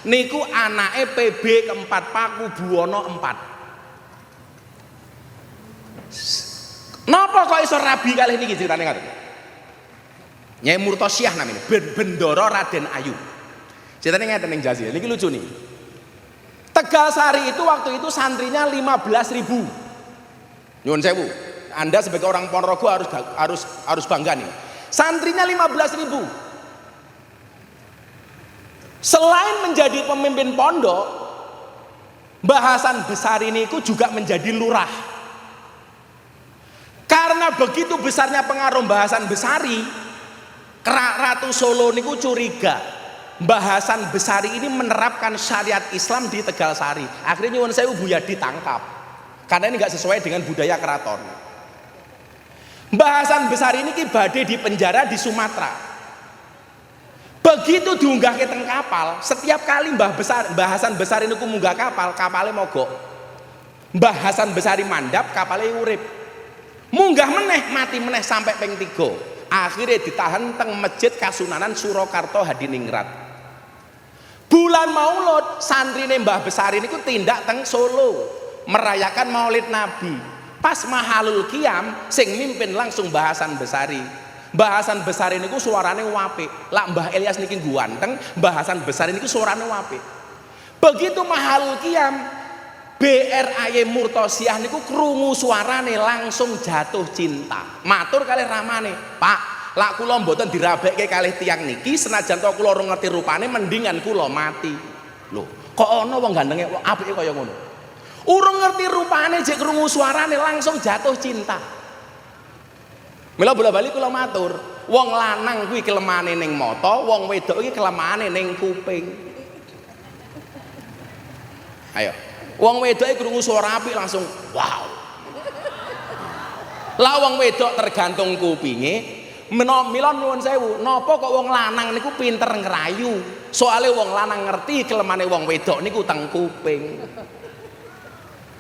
Niku anake PB keempat Paku Buwono 4. Napa kok iso rabi kalih niki ceritane ngoten? Nyai Murtosyah namanya, Bendoro Raden Ayu. Ceritanya ngeten ning Jazil, niki lucu nih. Tegal Sari itu waktu itu santrinya 15.000. Nyuwun sewu, Anda sebagai orang Ponorogo harus bangga nih. Santrinya 15.000. Selain menjadi pemimpin pondok, Mbah Hasan Besari niku juga menjadi lurah. Karena begitu besarnya pengaruh Mbah Hasan Besari, Ratu Solo niku curiga Mbah Hasan Besari ini menerapkan syariat Islam di Tegal Sari. Akhirnya nyuwun sewu Buya ditangkap karena ini nggak sesuai dengan budaya keraton. Mbah Hasan Besari ini badhe di penjara di Sumatera. Begitu diunggah ke teng kapal, setiap kali Mbah Hasan Besari niku munggah kapal, kapalnya mogok. Mbah Hasan Besari mandap, kapalnya urip. Munggah meneh, mati meneh sampai ping 3. Akhirnya ditahan teng Masjid Kasunanan Surakarta Hadiningrat. Bulan Maulud santrine Mbah Besari niku tindak teng Solo merayakan Maulid Nabi. Pas Mahalul Qiyam sing mimpin langsung Mbah Hasan Besari. Mbah Hasan Besari niku suarane apik. Lak Mbah Ilyas niki guanteng, Mbah Hasan Besari niku suarane apik. Begitu Mahalul Qiyam, BRAY Murtosyah niku krungu suarane langsung jatuh cinta. Matur kalih ramane, "Pak, lak kula mboten dirabekke kalih tiyang niki, senajan to kula ora ngerti rupane mendingan kula mati." Lho, kok ana wong gandenge apike kaya ngono? Urung ngerti rupane jek krungu suarane langsung jatuh cinta. Mila bola-bali kula matur, wong lanang kuwi kelemane ning mata, wong wedok iki kelemane ning kuping. Ayo. Wong wedok krungu suara apik langsung wow. Lah wong wedok tergantung kupinge. Mila nyuwun sewu, napa kok wong lanang niku pinter ngrayu? Soale wong lanang ngerti kelemane wong wedok niku teng kuping.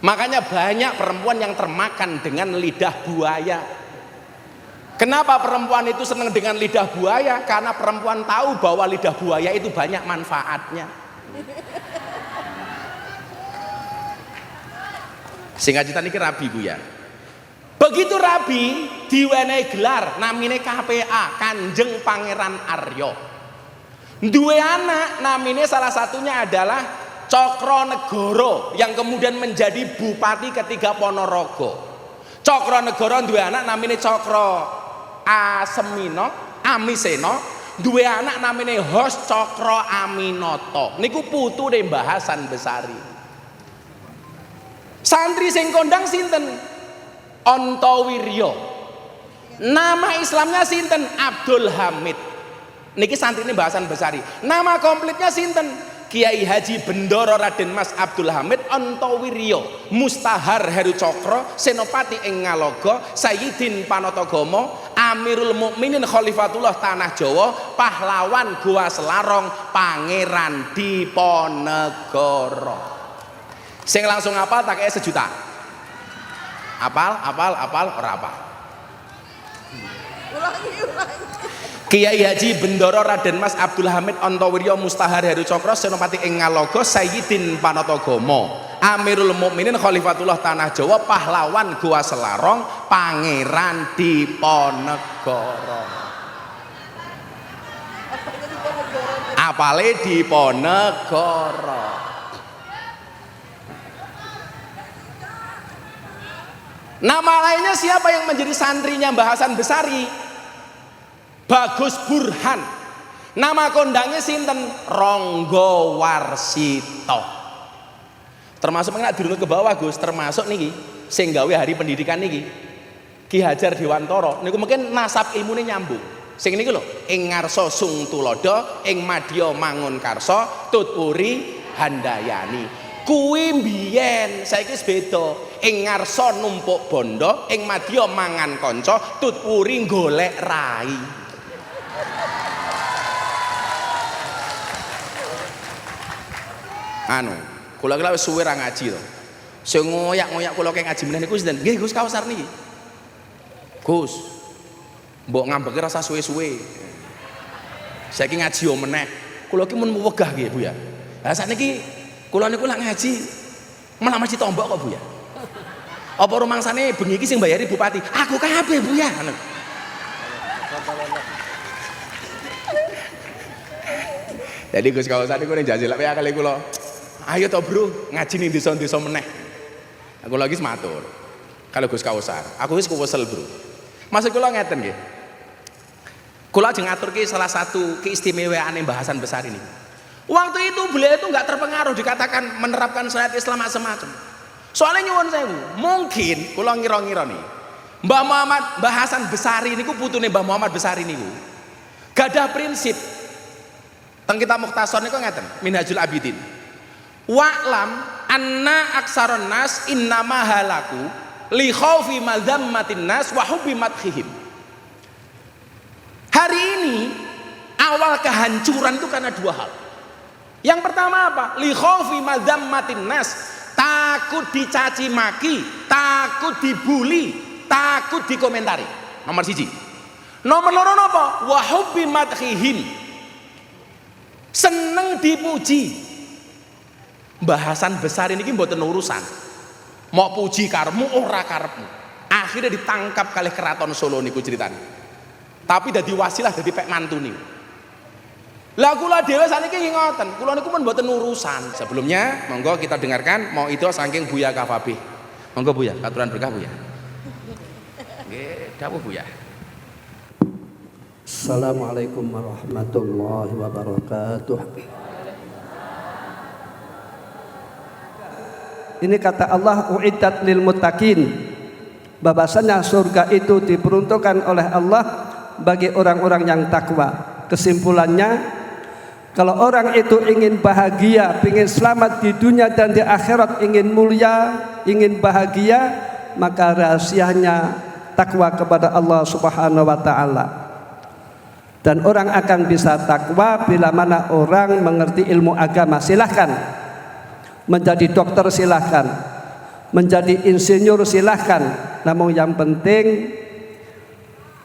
Makanya banyak perempuan yang termakan dengan lidah buaya. Kenapa perempuan itu senang dengan lidah buaya? Karena perempuan tahu bahwa lidah buaya itu banyak manfaatnya. Singkat cerita niki rabi Bu ya. Begitu rabi diwenehi gelar namine KPA, Kanjeng Pangeran Arya. Duwe anak namine salah satunya adalah Cokronegoro yang kemudian menjadi bupati ketiga Ponorogo. Cokronegoro duwe anak namine Cokro Amiseno. duwe anak namanya Hos Cokro Aminoto. Niku putune Mbah Hasan Besari. Santri sing kondang sinten? Ontowiryo. Nama Islamnya sinten? Abdul Hamid. Niki santrine Mbah Hasan Besari. Nama komplitnya sinten? Kiai Haji Bendoro Raden Mas Abdul Hamid Ontowiryo, Mustahar Heru Cokro, Senopati ing Ngalogo, Sayyidin Panatagomo, Amirul Mukminin Khalifatullah Tanah Jawa, pahlawan Gua Selarong, Pangeran Diponegoro. Sing langsung apal tak kayak 1 juta. Apal, ora apal. Kiai Haji Bendoro Raden Mas Abdul Hamid Ontowiryo Mustahar Heru Cokro Senopati ing Ngalogo Sayyidin Panatagomo Amirul Mukminin Khalifatullah Tanah Jawa pahlawan Gua Selarong Pangeran Diponegoro. Apale Diponegoro. Nama lainnya siapa yang menjadi santrinya Mbah Hasan Besari? Bagus Burhan. Nama kondangnya sinten? Ronggo Warsito. Termasuk mengenai dulu ke bawah Gus, termasuk niki sing gawe hari pendidikan niki Ki Hajar Dewantara niku mungkin nasab ilmune nyambung. Sing niku lho, ing ngarsa Sung Tulodo, ing madya Mangun Karsa, tuturi Handayani. Kuwi mbiyen, saiki wis beda. Ing ngarsa numpuk bondo, ing madya mangan kanca, tuturi golek rai. Anu, kula wis suwe ra ngaji to. Sing ngoyak-ngoyak kula ke ngaji meneh niku sinten? Nggih Gus Kausar niki. Gus. Mbok ngambeke rasa suwe-suwe. Saiki ngaji yo meneh. Kula ki mun wegah nggih Bu ya. Lah sakniki kula niku lak ngaji malah masjid tombok kok Bu ya. Apa rumangsane bengi iki sing bayari bupati? Aku kabeh Bu ya. Jadi Gus Kausar niku ning janji lek kali kula. Ayo toh bro, ngaji ning desa-desa meneh. Aku lagi sematur. Kalau Gus Kausar, aku wis kuwesel bro. Maksud kula ngeten nggih. Kula ajeng ngaturke salah satu keistimewaane Mbah Hasan Besari ini. Waktu itu beliau itu nggak terpengaruh dikatakan menerapkan syariat Islam macam-macam. Soalnya nyuwun sewu, mungkin kula ngira-ngira nih. Mbah Hasan Besari niku putune Mbah Muhammad Besari niku. Gadah prinsip. Teng kitab Mukhtasar niku ngeten, Minhajul Abidin. Wa'lam anna aksaron nas innama halaku li khaufi madzammatin nas wa hubbi madhihim. Hari ini awal kehancuran itu karena 2 hal. Yang pertama apa? Li khaufi madzammatin nas, takut dicaci maki, takut dibully, takut dikomentari. Nomor 1. Nomor 2 apa? Wa hubbi madhihim. Seneng dipuji. Mbah Hasan Besari ini mboten urusan. Mau puji karepmu ora karepmu. Akhirnya ditangkap kalih keraton Solo niku ceritane. Tapi dadi wasilah dadi pek mantu niku. Lah kula dhewe saniki ngoten, kula niku pun mboten urusan. Sebelumnya monggo kita dengarkan mau itu saking Buya Kafabi. Monggo Buya, katuran berkah Buya. Nggih, dawuh Buya. Assalamualaikum warahmatullahi wabarakatuh. Ini kata Allah, uiddat lil muttaqin. Bahwasanya surga itu diperuntukkan oleh Allah bagi orang-orang yang takwa. Kesimpulannya, kalau orang itu ingin bahagia, ingin selamat di dunia dan di akhirat, ingin mulia, ingin bahagia, maka rahasianya takwa kepada Allah Subhanahu wa taala. Dan orang akan bisa takwa bila mana orang mengerti ilmu agama. Silahkan menjadi dokter, silahkan menjadi insinyur, silahkan. Namun yang penting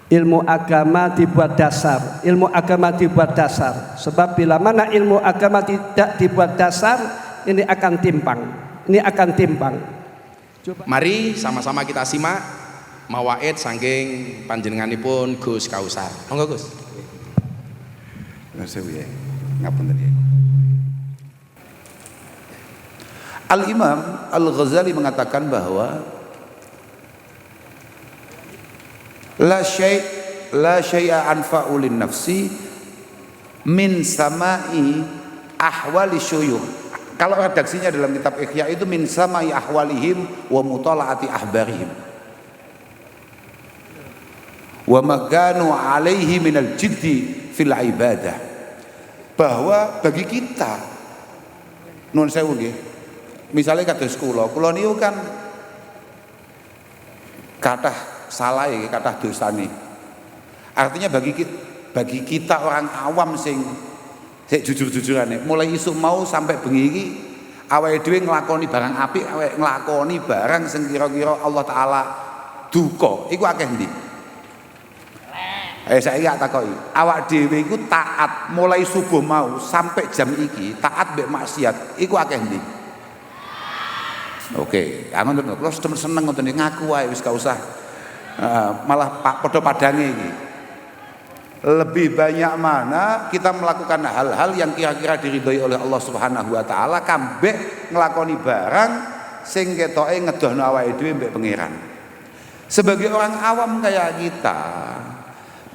ilmu agama dibuat dasar. Ilmu agama dibuat dasar. Sebab bila mana ilmu agama tidak dibuat dasar, ini akan timpang. Ini akan timpang. Coba. Mari sama-sama kita simak mawaid saking panjenenganipun Gus Kausar. Monggo Gus. Ngapunten ya. Al-Imam Al-Ghazali mengatakan bahwa la syai'a anfa'u lin nafsi min samai ahwali syuyukh. Kalau redaksinya dalam kitab Ihya itu min samai ahwalihim wa mutalaati ahbarihim wa maganu alaihi minal jiddi fil ibadah. Bahwa bagi kita nun sewu nggih, misalnya kados kula niku kan kathah salah kathah dosane. Artinya bagi kita orang awam sing jujur-jujurane mulai isuk mau sampai bengi iki awake dhewe nglakoni barang apik, awake nglakoni barang sing kira-kira Allah taala duka, iku akeh ndi? Saiki tak takoki, awak dhewe iku taat mulai subuh mau sampai jam iki, taat mbek maksiat, iku akeh ndi? Oke, ngoten lho, kula seneng ngoten iki ngaku wae wis gak usah malah padha padange iki. Lebih banyak mana kita melakukan hal-hal yang kira-kira diridhoi oleh Allah Subhanahu wa taala kambek nglakoni barang sing ketoke ngedohno awake dhewe mbek pangeran. Sebagai orang awam kayak kita,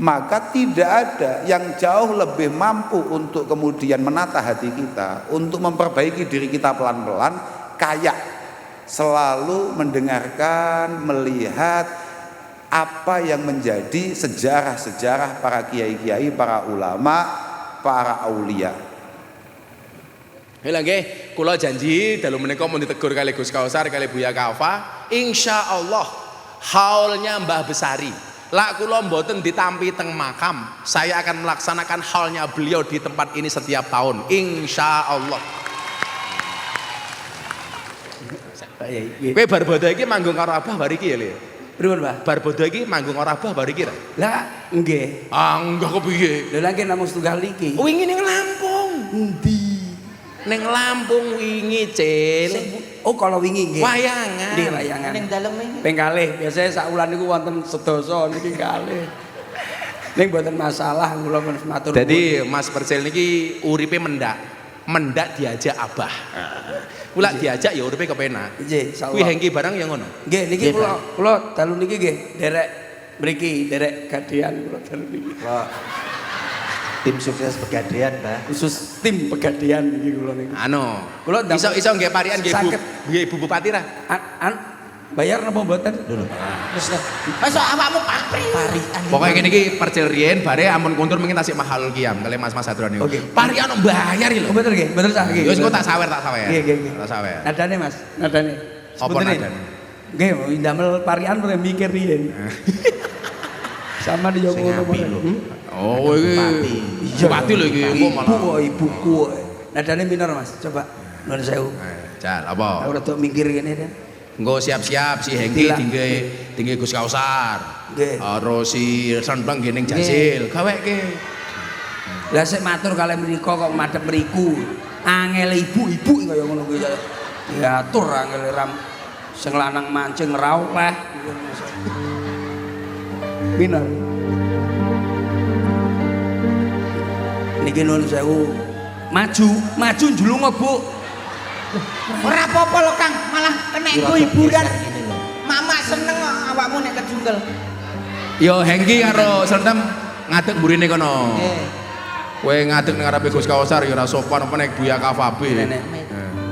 maka tidak ada yang jauh lebih mampu untuk kemudian menata hati kita, untuk memperbaiki diri kita pelan-pelan, kayak selalu mendengarkan, melihat apa yang menjadi sejarah-sejarah para kiai-kiai, para ulama, para aulia. Lha nggih, kula janji dalu menika mun ditegur kali Gus Kausar kali Buya Kafa, insyaallah haulnya Mbah Besari. Lak kula mboten ditampi teng makam, saya akan melaksanakan haulnya beliau di tempat ini setiap tahun, insyaallah. Kowe bar bodo iki manggung karo Abah bar iki ya, Le? Pripun, Pak? Bar bodo iki manggung karo Abah bar iki ra? Lah, nggih. Enggak kepiye? Lha nggih namung setunggal iki. Wingi ning Lampung. Endi? Ning Lampung wingi, Cil. Oh, kalau wingi nggih. Wayangan. Nggih, wayangan. Ning dalem iki. Ping kalih, biasanya sak wulan niku wonten sedasa niki kalih. Ning mboten masalah kula men matur. Jadi Mas Percil niki uripe mendak diajak Abah. Kula diajak ya uripe kepenak. Nggih, Kuwi insyaallah. hengki barang ya ngono. Nggih, niki kula dalu niki nggih derek mriki, derek gadean kula dalu niki. Tim sukses Pegadaian, Mbah. Khusus tim Pegadaian niki kula niki. Kula Iso nggih parian nggih Bu. Saged. Nggih Ibu Bupati ra? Bayar napa mboten? Wis masa awakmu parian. Pokoknya gini iki Percil riyen bare ampun kuntur mungkin tasik mahal kiam kali Mas Hadron niku. Oke. Parian bayar lho. Oh, bener nggih, bener sah nggih. Ya wis engko tak sawer. Nggih, nggih. Tak sawer. Nadane Mas, nadane. Apa Sebutene. nadane? Nggih, ndamel parian mulai mikir riyen. Sama di Joko ngono. Oh iki. Bupati lho iki engko malah. Ibuku. Nadane minor Mas, coba. Nuwun sewu. Jal apa? Aku rada mikir kene deh. Engko siap-siap si Hengki tinggi Gus Kausar. Nggih. Karo si Senpleng nggih ning Jasil. Gaweke. Lah sik matur kalih mriku kok madhep mriku. Angel ibu-ibu kaya ngono kuwi. Diatur angel ram sing lanang mancing ora oleh. Minor. Niki nuwun sewu. Maju njulunga, Bu. Ora apa-apa lho Kang, malah kena hiburan. Mama seneng kok awakmu nek kejungkel. Yo Hengki karo Senpleng ngadeg mburine kono. Nggih. Kowe ngadeg ning ngarepe Gus Kausar ya ora sopan apa nek Buya Kafabe.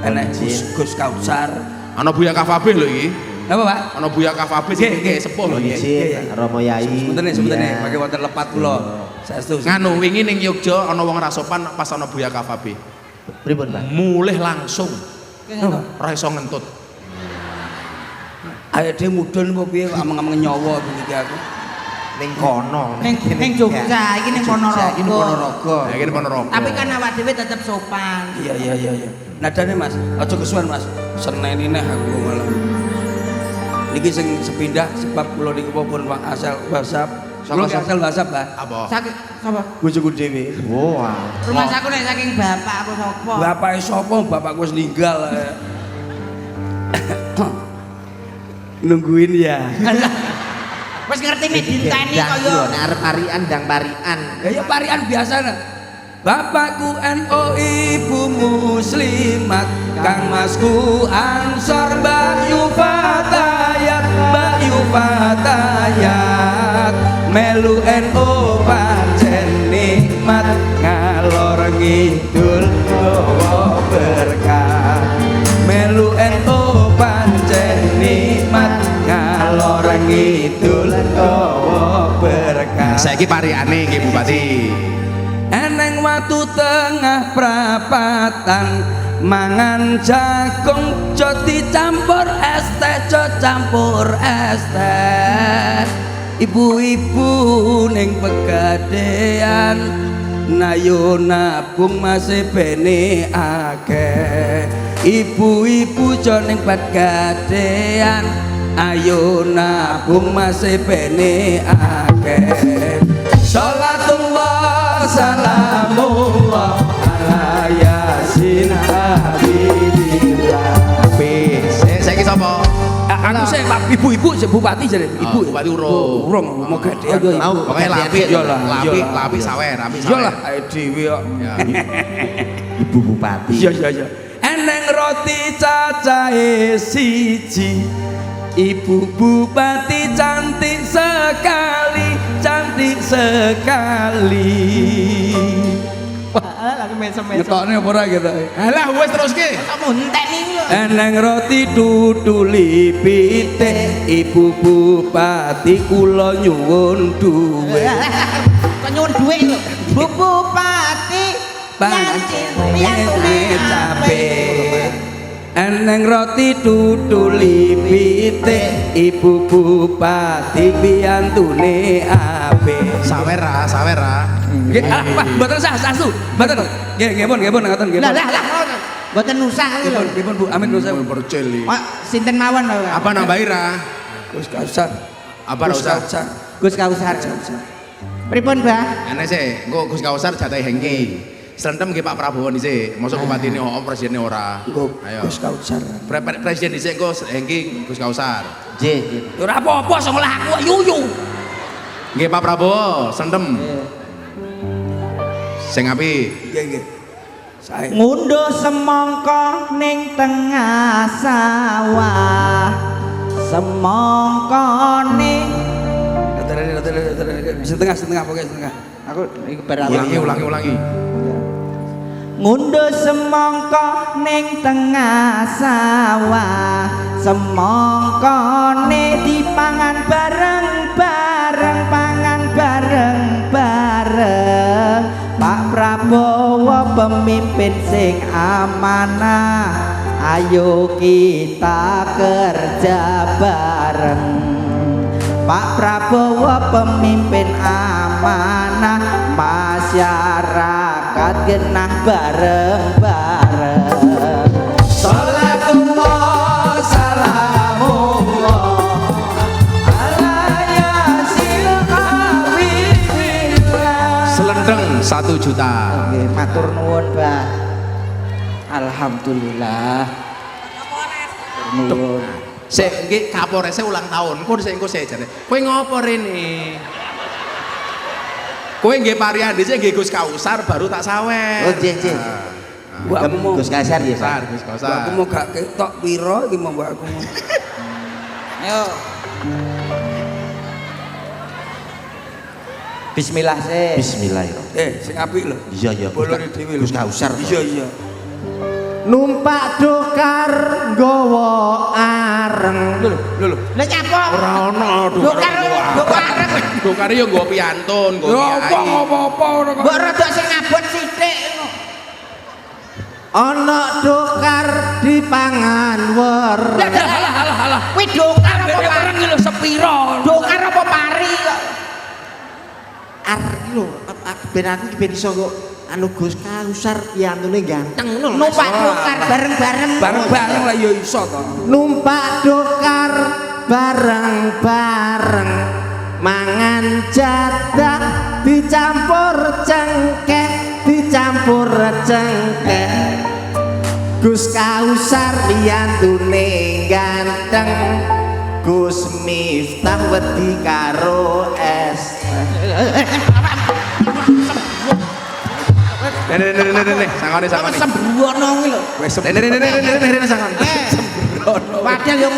Enek Gus Kausar. Ana Buya Kafabe lho iki. Napa, Pak? Ana Buya Kafabe sing sepuh lho iki. Romo Yai. Sebetene pakai wonten lepat kula. Saestu. Nganu wingi ning Yogya ana wong ra sopan pas ana Buya Kafabe. Pripun, Pak? Mulih langsung. Ora iso ngentut. Ayo dhewe mudhun apa piye kok ameng-ameng nyawa iki aku. Ning kono. Ning Jogja iki ning Ponorogo. Iki Ponorogo. Ya iki Ponorogo. Tapi kan awak dhewe tetep sopan. Iya. Nadane Mas, aja kesuwen Mas. Seneni neh aku malah. Niki sing sepindah sebab kula niku pun Pak asal WhatsApp. Kula asal WhatsApp, Pak. Apa? Saking sapa? Bojoku dhewe. Wah. Rumah saku nek saking bapak aku sapa? Bapake sapa? Bapakku wis ninggal. Nungguin ya. Wis ngerti nek dinteni Dang kaya lho, nek arep parian dang parian. Ya parian biasa nah. Bapakku NU, ibu muslimat, Kang Masku Ansor, Bayu Fatayat, melu NU pancen nikmat ngalor. ngidul gawa berkah melu ento pancen nikmat ngalor ngidul gawa berkah. Saiki pariyane nggih Bupati. Eneng watu tengah prapatan mangan jagung jo dicampur es teh jo campur es teh ibu-ibu ning pegadean nayo nabung masih bene akeh ibu-ibu jo ning pegadean ayo nabung masih bene akeh Salatullah salamullah ala yasin habibillah. Saiki sapa? Aku sih Pak ibu-ibu sih bupati jadi ibu. Bupati urung. Urung mau gadean. Mau pokoke lapi Yo lah, lapi sawer, lapi Yo sawer. lah ae dhewe kok. Ibu Bupati. Iya. Eneng roti cacahe siji. Ibu Bupati cantik sekali, cantik sekali. Lagi mesem-mesem. Ngetokne apa ora gitu. Alah wis teruske. Kamu entek nih lho. Eneng roti duduli pitik, Ibu Bupati kula nyuwun duwe. Kok nyuwun dhuwit lho. Bu Bupati Pangene capek. Eneng roti duduli pitik, Ibu Bupati piyantune apik. Sawer ah. Nggih, Pak, mboten sah sasu. Mboten. Nggih pun ngaten nggih. Lah. Mboten usah lho. Nggih pun Bu, amin dosa. Perceli. Kok sinten mawon lho. Apa nambahi ra? Gus Kausar. Apa ra usah? Gus Kausar. Pripun, Mbah? Ana sih, engko Gus Kausar jatahe Hengki. Serentem nggih Pak Prabowo dhisik. Mosok bupatine presidene ora. Ayo. Gus Kausar. Presiden dhisik engko Hengki Gus Kausar. Nggih. Ora apa-apa sekolah aku yuyu. Nggih Pak Prabowo, sentem. Sing apik. Nggih. Sae. Ngunduh semangka ning tengah sawah. Semangkane setengah pokoknya setengah. aku iki barang Ulangi. ngunduh semangka ning tengah sawah semangkane dipangan bareng-bareng pangan bareng-bareng Pak Prabowo pemimpin sing amanah ayo kita kerja bareng Pak Prabowo pemimpin amanah masyarakat genah bareng-bareng Salatullah salamullah ala yasil habibillah Selendeng 1 juta. Oke, matur nuwun, Mbah. Alhamdulillah. Nuwun. Sik nggih Kapolresnya ulang tahun. Kok sik engko sik jare. Kowe ngopo rene? Kowe nggih Pariandi sik nggih Gus Kausar baru tak sawer. Oh, nggih. Mbak aku mau Gus Kaisar ya, Kausar, Pak. Gus mbak Kausar. aku mau gak ketok piro iki mau mbak aku mau. Ayo. Bismillah sih. Bismillahirrahmanirrahim. Sing apik lho. Iya, Bolone dhewe lho. Gus Kausar. Iya. Numpak dokar nggawa areng. Lho. Lah nyapa? Ora ono Dokar Dokar yo nggo piantun, nggo Ya kiai. apa ora kok. mbok rada sing abot sithik ngono. Ana dokar dipangan wereng. Halah. Kuwi dokar apa Ambek pari? orang iki lho sepiro. Dokar apa pari kok? Areng lho, ben aku ben iso kok anu Gus Kausar piantune ganteng ngono lho. Mas. Numpak dokar bareng-bareng. Bareng-bareng lah ya iso to. Numpak dokar bareng-bareng mangan jadah dicampur cengkeh Gus Kausar piantune ganteng Gus Miftah wedi karo es Nih, sangone. Sembrono kuwi lho. Wes nih, sangone. Padahal yo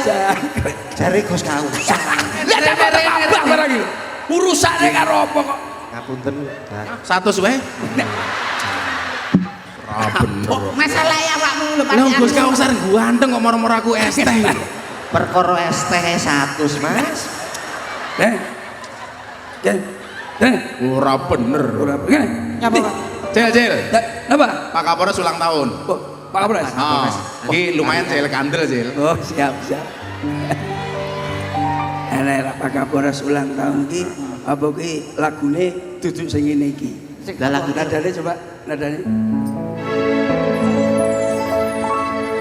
jare Gus Kausar. Lah tambah barang iki. Urusane karo apa kok? Ngapunten. 100 wae. Ora bener. Masalah ya awakmu lho Lah Gus Kausar ganteng kok moro-moro aku es teh. Perkara es teh 100 Mas. Ora bener. Nyapa Pak? Cil. Apa? Pak Kapolres ulang tahun. Pak Kapolres. Iki lumayan Cil kandel Cil. Oh, siap. Enak Pak Kapolres ulang tahun ki apa ki lagune duduk sing ngene iki. Lah lagu Nadane coba, nadane.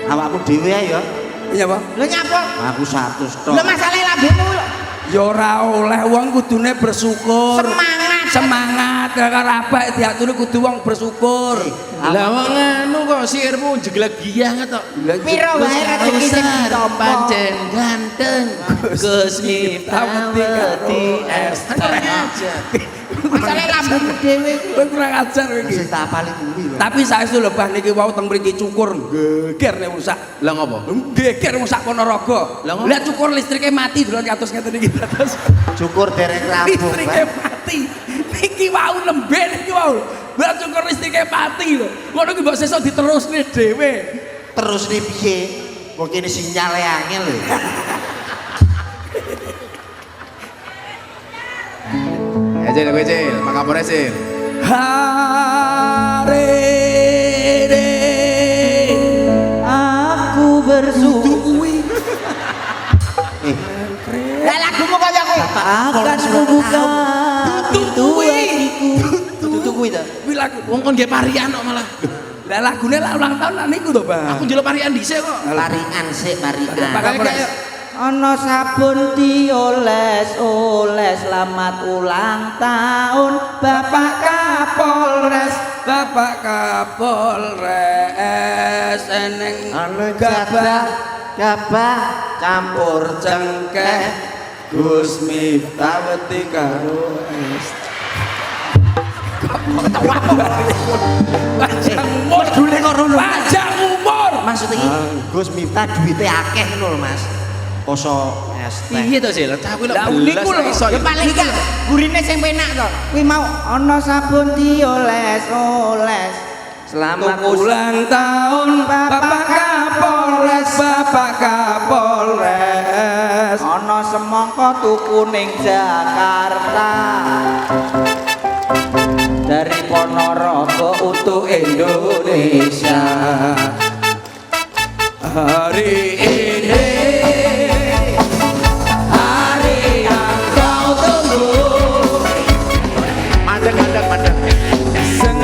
awakmu dhewe ae ya. Iya, Pak. Lho nyapa? Aku 100 tok. Lho masalah lambemu lho. Ya ora oleh wong kudune bersyukur. Semangat. Karo apa diatur kudu wong bersyukur. Lah wong anu kok sirmu jeglek giyah tok. Piro wae rezeki sing ditampa. Pancen ganteng. Gus Miftahwati es teh. Masalah lambemu dhewe. Kowe kurang ajar kowe iki. Sing tak apali kuwi lho. Tapi saestu lho Bah niki wau teng mriki cukur geger nek rusak. Lah ngopo? Geger rusak Ponorogo. Lah cukur listrike mati delok kados ngeten iki kados. Cukur derek rampung. Listrike mati. Niki wau lembe niki wau. Lah cukur listrike mati lho. Ngono ki mbok sesuk diterusne dhewe. Terus nih piye? Mungkin sinyale angel lho. Ya Cil, kowe Cil, Pak Kapolres Cil. Hari Aku bersyukur Lah lagumu kaya kowe. akan kubuka pintu hatiku. Tutu kuwi ta. kuwi lagu. Wong kon nggih parian kok malah. Lah lagune lah ulang tahun lah niku to, Bang. Aku njaluk parian dhisik kok. Larian sik larian. Pak Kapolres. Ana sabun dioles-oles selamat ulang tahun Bapak Kapolres. Bapak Kapolres eneng Anu gabah gabah campur cengkeh Gus Miftahwati karo es. Panjang umur Medune kok rono. Panjang umur. Maksud iki Gus Miftah duwite akeh ngono lho Mas. Poso es teh. Piye to Cil? Cah kuwi lho Lah, niku lho. iso. Ya paling gak gurine sing penak to. Kuwi mau Ana sabun dioles-oles selamat Ulang tahun Bapak Kapolres. Bapak Kapolres. Ana semangka tuku ning Jakarta dari Ponorogo untuk Indonesia. Hari ini hari yang kau tunggu. Mandek. Seng.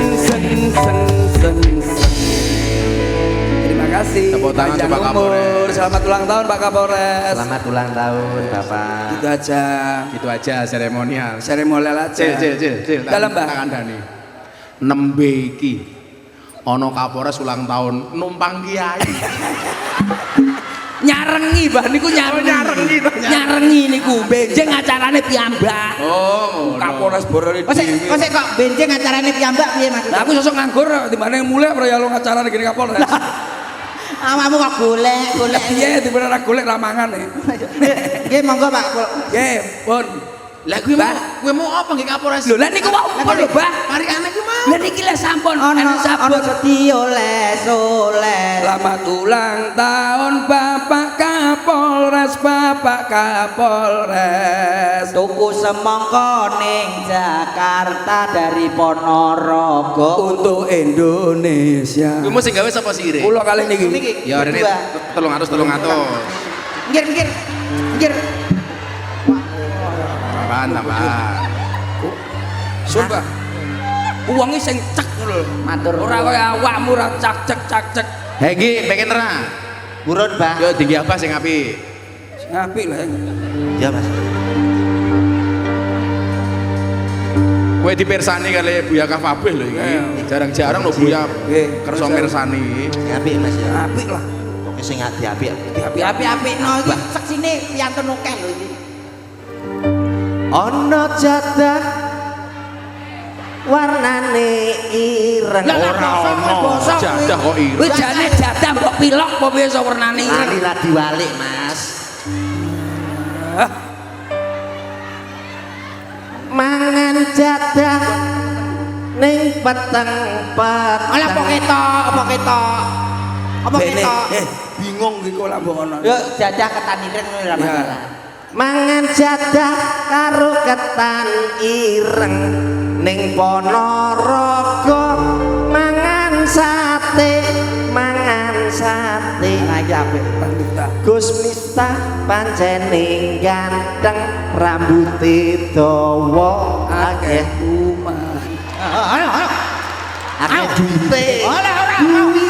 Terima kasih. Tepuk tangan Panjang untuk Pak umur. Kapolres. Selamat ulang tahun Pak Kapolres. Selamat ulang tahun Bapak. Itu aja. Gitu aja seremonial. Seremonial aja. Cil. Dalam Mbak. Tak kandhani. Nembe iki ana Kapolres ulang tahun numpang kiai. Nyarengi Mbah niku nyarengi. Nyarengi niku benjing acarane piyambak. Oh, Kapolres borone kok sik kok benjing acarane piyambak piye maksudnya? Lah aku sosok nganggur di mana yang mulai ora ya lo acarane gini Kapolres. Awakmu kok golek. Iya, di mana ra golek ra mangan e. Nggih monggo Pak. Nggih, pun. Lah kuwi mau apa nggih Kapolres? Lho, lah niku mau apa lho, Mbah? Pariane ki mau. Lah niki le sampun Ana sabun. dioles-oles Selamat ulang tahun Bapak Kapolres, Bapak Kapolres. tuku semangka ning Jakarta dari Ponorogo Untuk Indonesia. Kuwi mau sing gawe sapa sire? Kula kali niki. Ya rene 300. Minggir. Tambah. Sumpah. Uangnya sing cek lho. matur Ora kaya awakmu ora cak-cek. Hei iki pengen terang. Burun, Pak. Yo tinggi apa sing apik? Sing apik lah. Ya, Mas. Kowe dipirsani kali Buya Kafabeh lho iki. Jarang-jarang lho Buya kersa mirsani. Apik Mas ya. Apik lah. Pokoke sing ati-apik. Apik-apikno iki seksine piantun akeh lho iki. Ana jadah warnane ireng. Ora ono jadah kok Kuwi ireng. jane jadah mbok pilok apa piye iso wernane ireng. Lali lah diwalik, Mas. Mangan jadah ning peteng Alah apa ketok, apa ketok. Apa ketok? bingung iki kok lambung ngono. Yo jadah ketan ireng ngono ora masalah. mangan jadah karo ketan ireng ning Ponorogo mangan sate Nah iki apik. Gus Miftah pancene ganteng rambuté dawa akeh Ayo. akeh duwite Ora.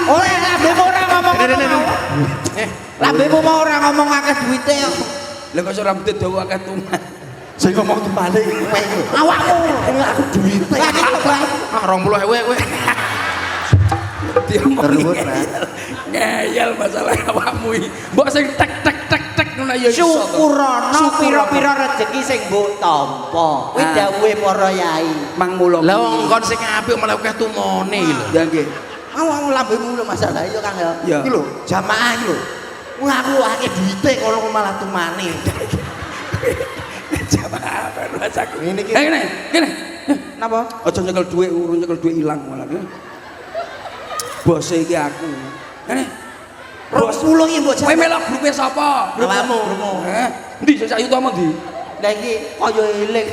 Ora lambemu ora ngomong. Lambemu mau ora ngomong akeh duwite yo. Lah kok rambutnya dawa akeh tuman. sing ngomong kembali kowe Awakmu. aku duwite Lah iki kok 20.000 kowe. terus Ngeyel masalah awakmu iki. Mbok sing tek ngono ya iso. syukurana pira-pira rezeki sing mbok tampa. Kuwi dawuhe para yai. Mang mulo. Lah wong kon sing apik malah akeh tumone iki lho. Ya nggih. Awakmu lambemu lho masalah yo Kang ya. Ya. iki lho jamaah iki lho aku akeh duwite kalau malah tumane Jamaah baru ajaku. Ngene iki. Kene. Napa? Aja nyekel dhuwit, urung nyekel dhuwit ilang malah. Bose iki aku. Kene. Bos mulo iki mbok Kowe melok grupe sapa? awakmu Heh. Ndi sing sayu utama ndi? Lah iki kaya eling.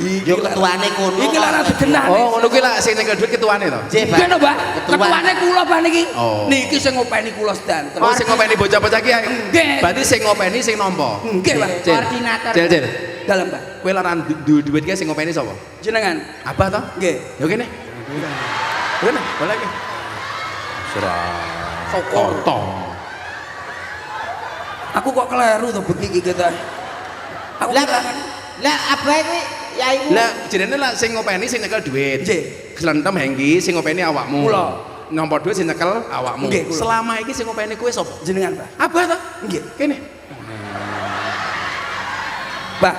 yo ketuane kono Iki lara digenah. Oh, ngono kuwi lak sing nyekel dhuwit ketuane to. Kene, Mbak. Ketuane kula ban iki. Oh. Niki sing ngopeni kula sedanten. Terus sing ngopeni bocah-bocah ki. Nggih. Berarti sing ngopeni sing nampa. Nggih, Pak. Koordinator. Cil. Dalam, Mbak. Kowe laran duit ki sing ngopeni sapa? Jenengan. Abah to? Nggih. Yo kene. Kene, boleh iki. Serah. Sokoto. Aku kok keliru to bengi iki kita. Aku Lah apa iki yaiku? Lah jenenge lah sing ngopeni sing nyekel dhuwit. Nggih. Glentem Hengki sing ngopeni awakmu. Kula. Nampa dhuwit sing nyekel awakmu. Nggih, kula. Selama iki sing ngopeni kowe sapa? jenengan, Pak. Abah to? Nggih. Kene. Mbak.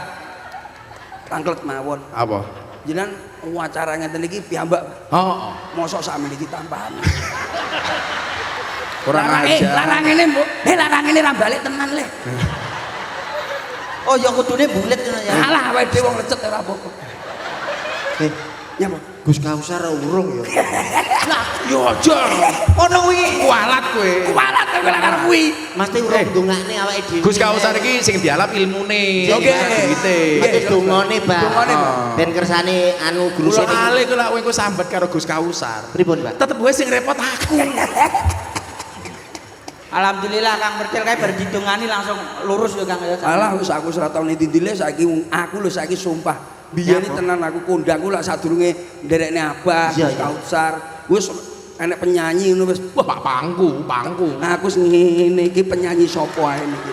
Tangklet mawon. Apa? Jenengan wacara ngeten iki piyambak. Oh. Mosok sakmene iki tampahan. Kurang ajar. Larang ini, Mbok. Larang ini ra balik tenan le. Oh ya kudune bulet ngono ya. Alah awake dhewe wong lecet ora apa-apa. Nyapa? Gus Kausar urung ya Yo aja. Ono kuwi. Kualat kowe. Kualat kowe lakar kuwi. mesti urung ndongakne awake dhewe Gus Kausar iki sing dialap ilmune. Oke. Duwite. mesti dongane Pak Dongane, Pak. ben kersane anu guru Kula sini kali kula kowe engko sambat karo Gus Kausar. pripun Pak Tetep wae sing repot aku. Alhamdulillah Kang Percil kae bar didongani langsung lurus yo Kang ya. Alah wis aku ora tau nitindile saiki aku lho saiki sumpah. Biyen tenan aku kondang ku lak sadurunge nderekne Abah, Iya, Gus iya. Kausar. Wis enek penyanyi ngono wis. Wah, Pak Pangku. Aku ngene iki penyanyi sapa ae niki.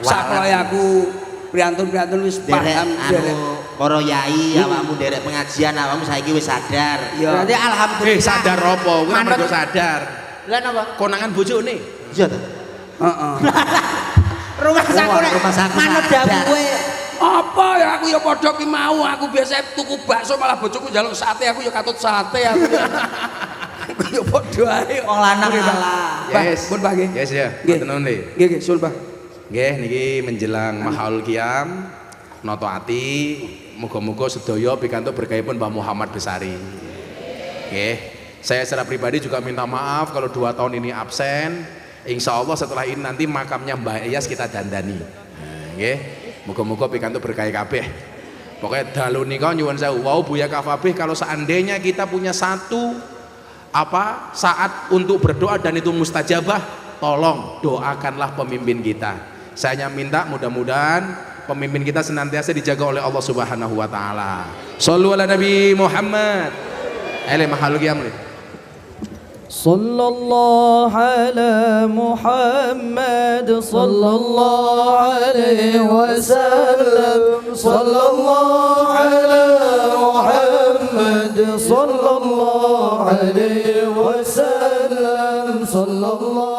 Saklaya aku priantun-priantun wis derek paham derek. anu para yai awakmu derek pengajian awakmu saiki wis sadar Ya. Berarti alhamdulillah. Sadar apa? Kowe Manut- mergo sadar. Lah napa? Konangan bojone. iya ta Heeh. Rumah saku rek. rumah saku Manut sadar. dawuhe. Apa ya aku ya padha ki mau aku biasa tuku bakso malah bojoku njaluk sate aku ya katut sate aku. Aku ya padha ae Wong lanang malah. Yes. Pun Pak nggih. Yes ya. Nggih. Mboten nuwun, Le. Nggih sul Pak. Nggih niki menjelang Mahaul Qiyam noto ati muga-muga sedaya pikantuk berkahipun Mbah Muhammad Besari. Nggih. Saya secara pribadi juga minta maaf kalau 2 tahun ini absen. Insya Allah setelah ini nanti makamnya Mbah Eyas kita dandani. Nah, nggih. Muga-muga pikantuk berkah kabeh. Pokoknya dalu nika nyuwun sewu wau Buya Kafabih kalau seandainya kita punya satu saat untuk berdoa dan itu mustajabah, tolong doakanlah pemimpin kita. Saya hanya minta mudah-mudahan pemimpin kita senantiasa dijaga oleh Allah Subhanahu wa taala. Shallu ala Nabi Muhammad. Mahal qiyam. صلى الله على محمد صلى الله عليه وسلم صلى الله على محمد صلى الله عليه وسلم صلى الله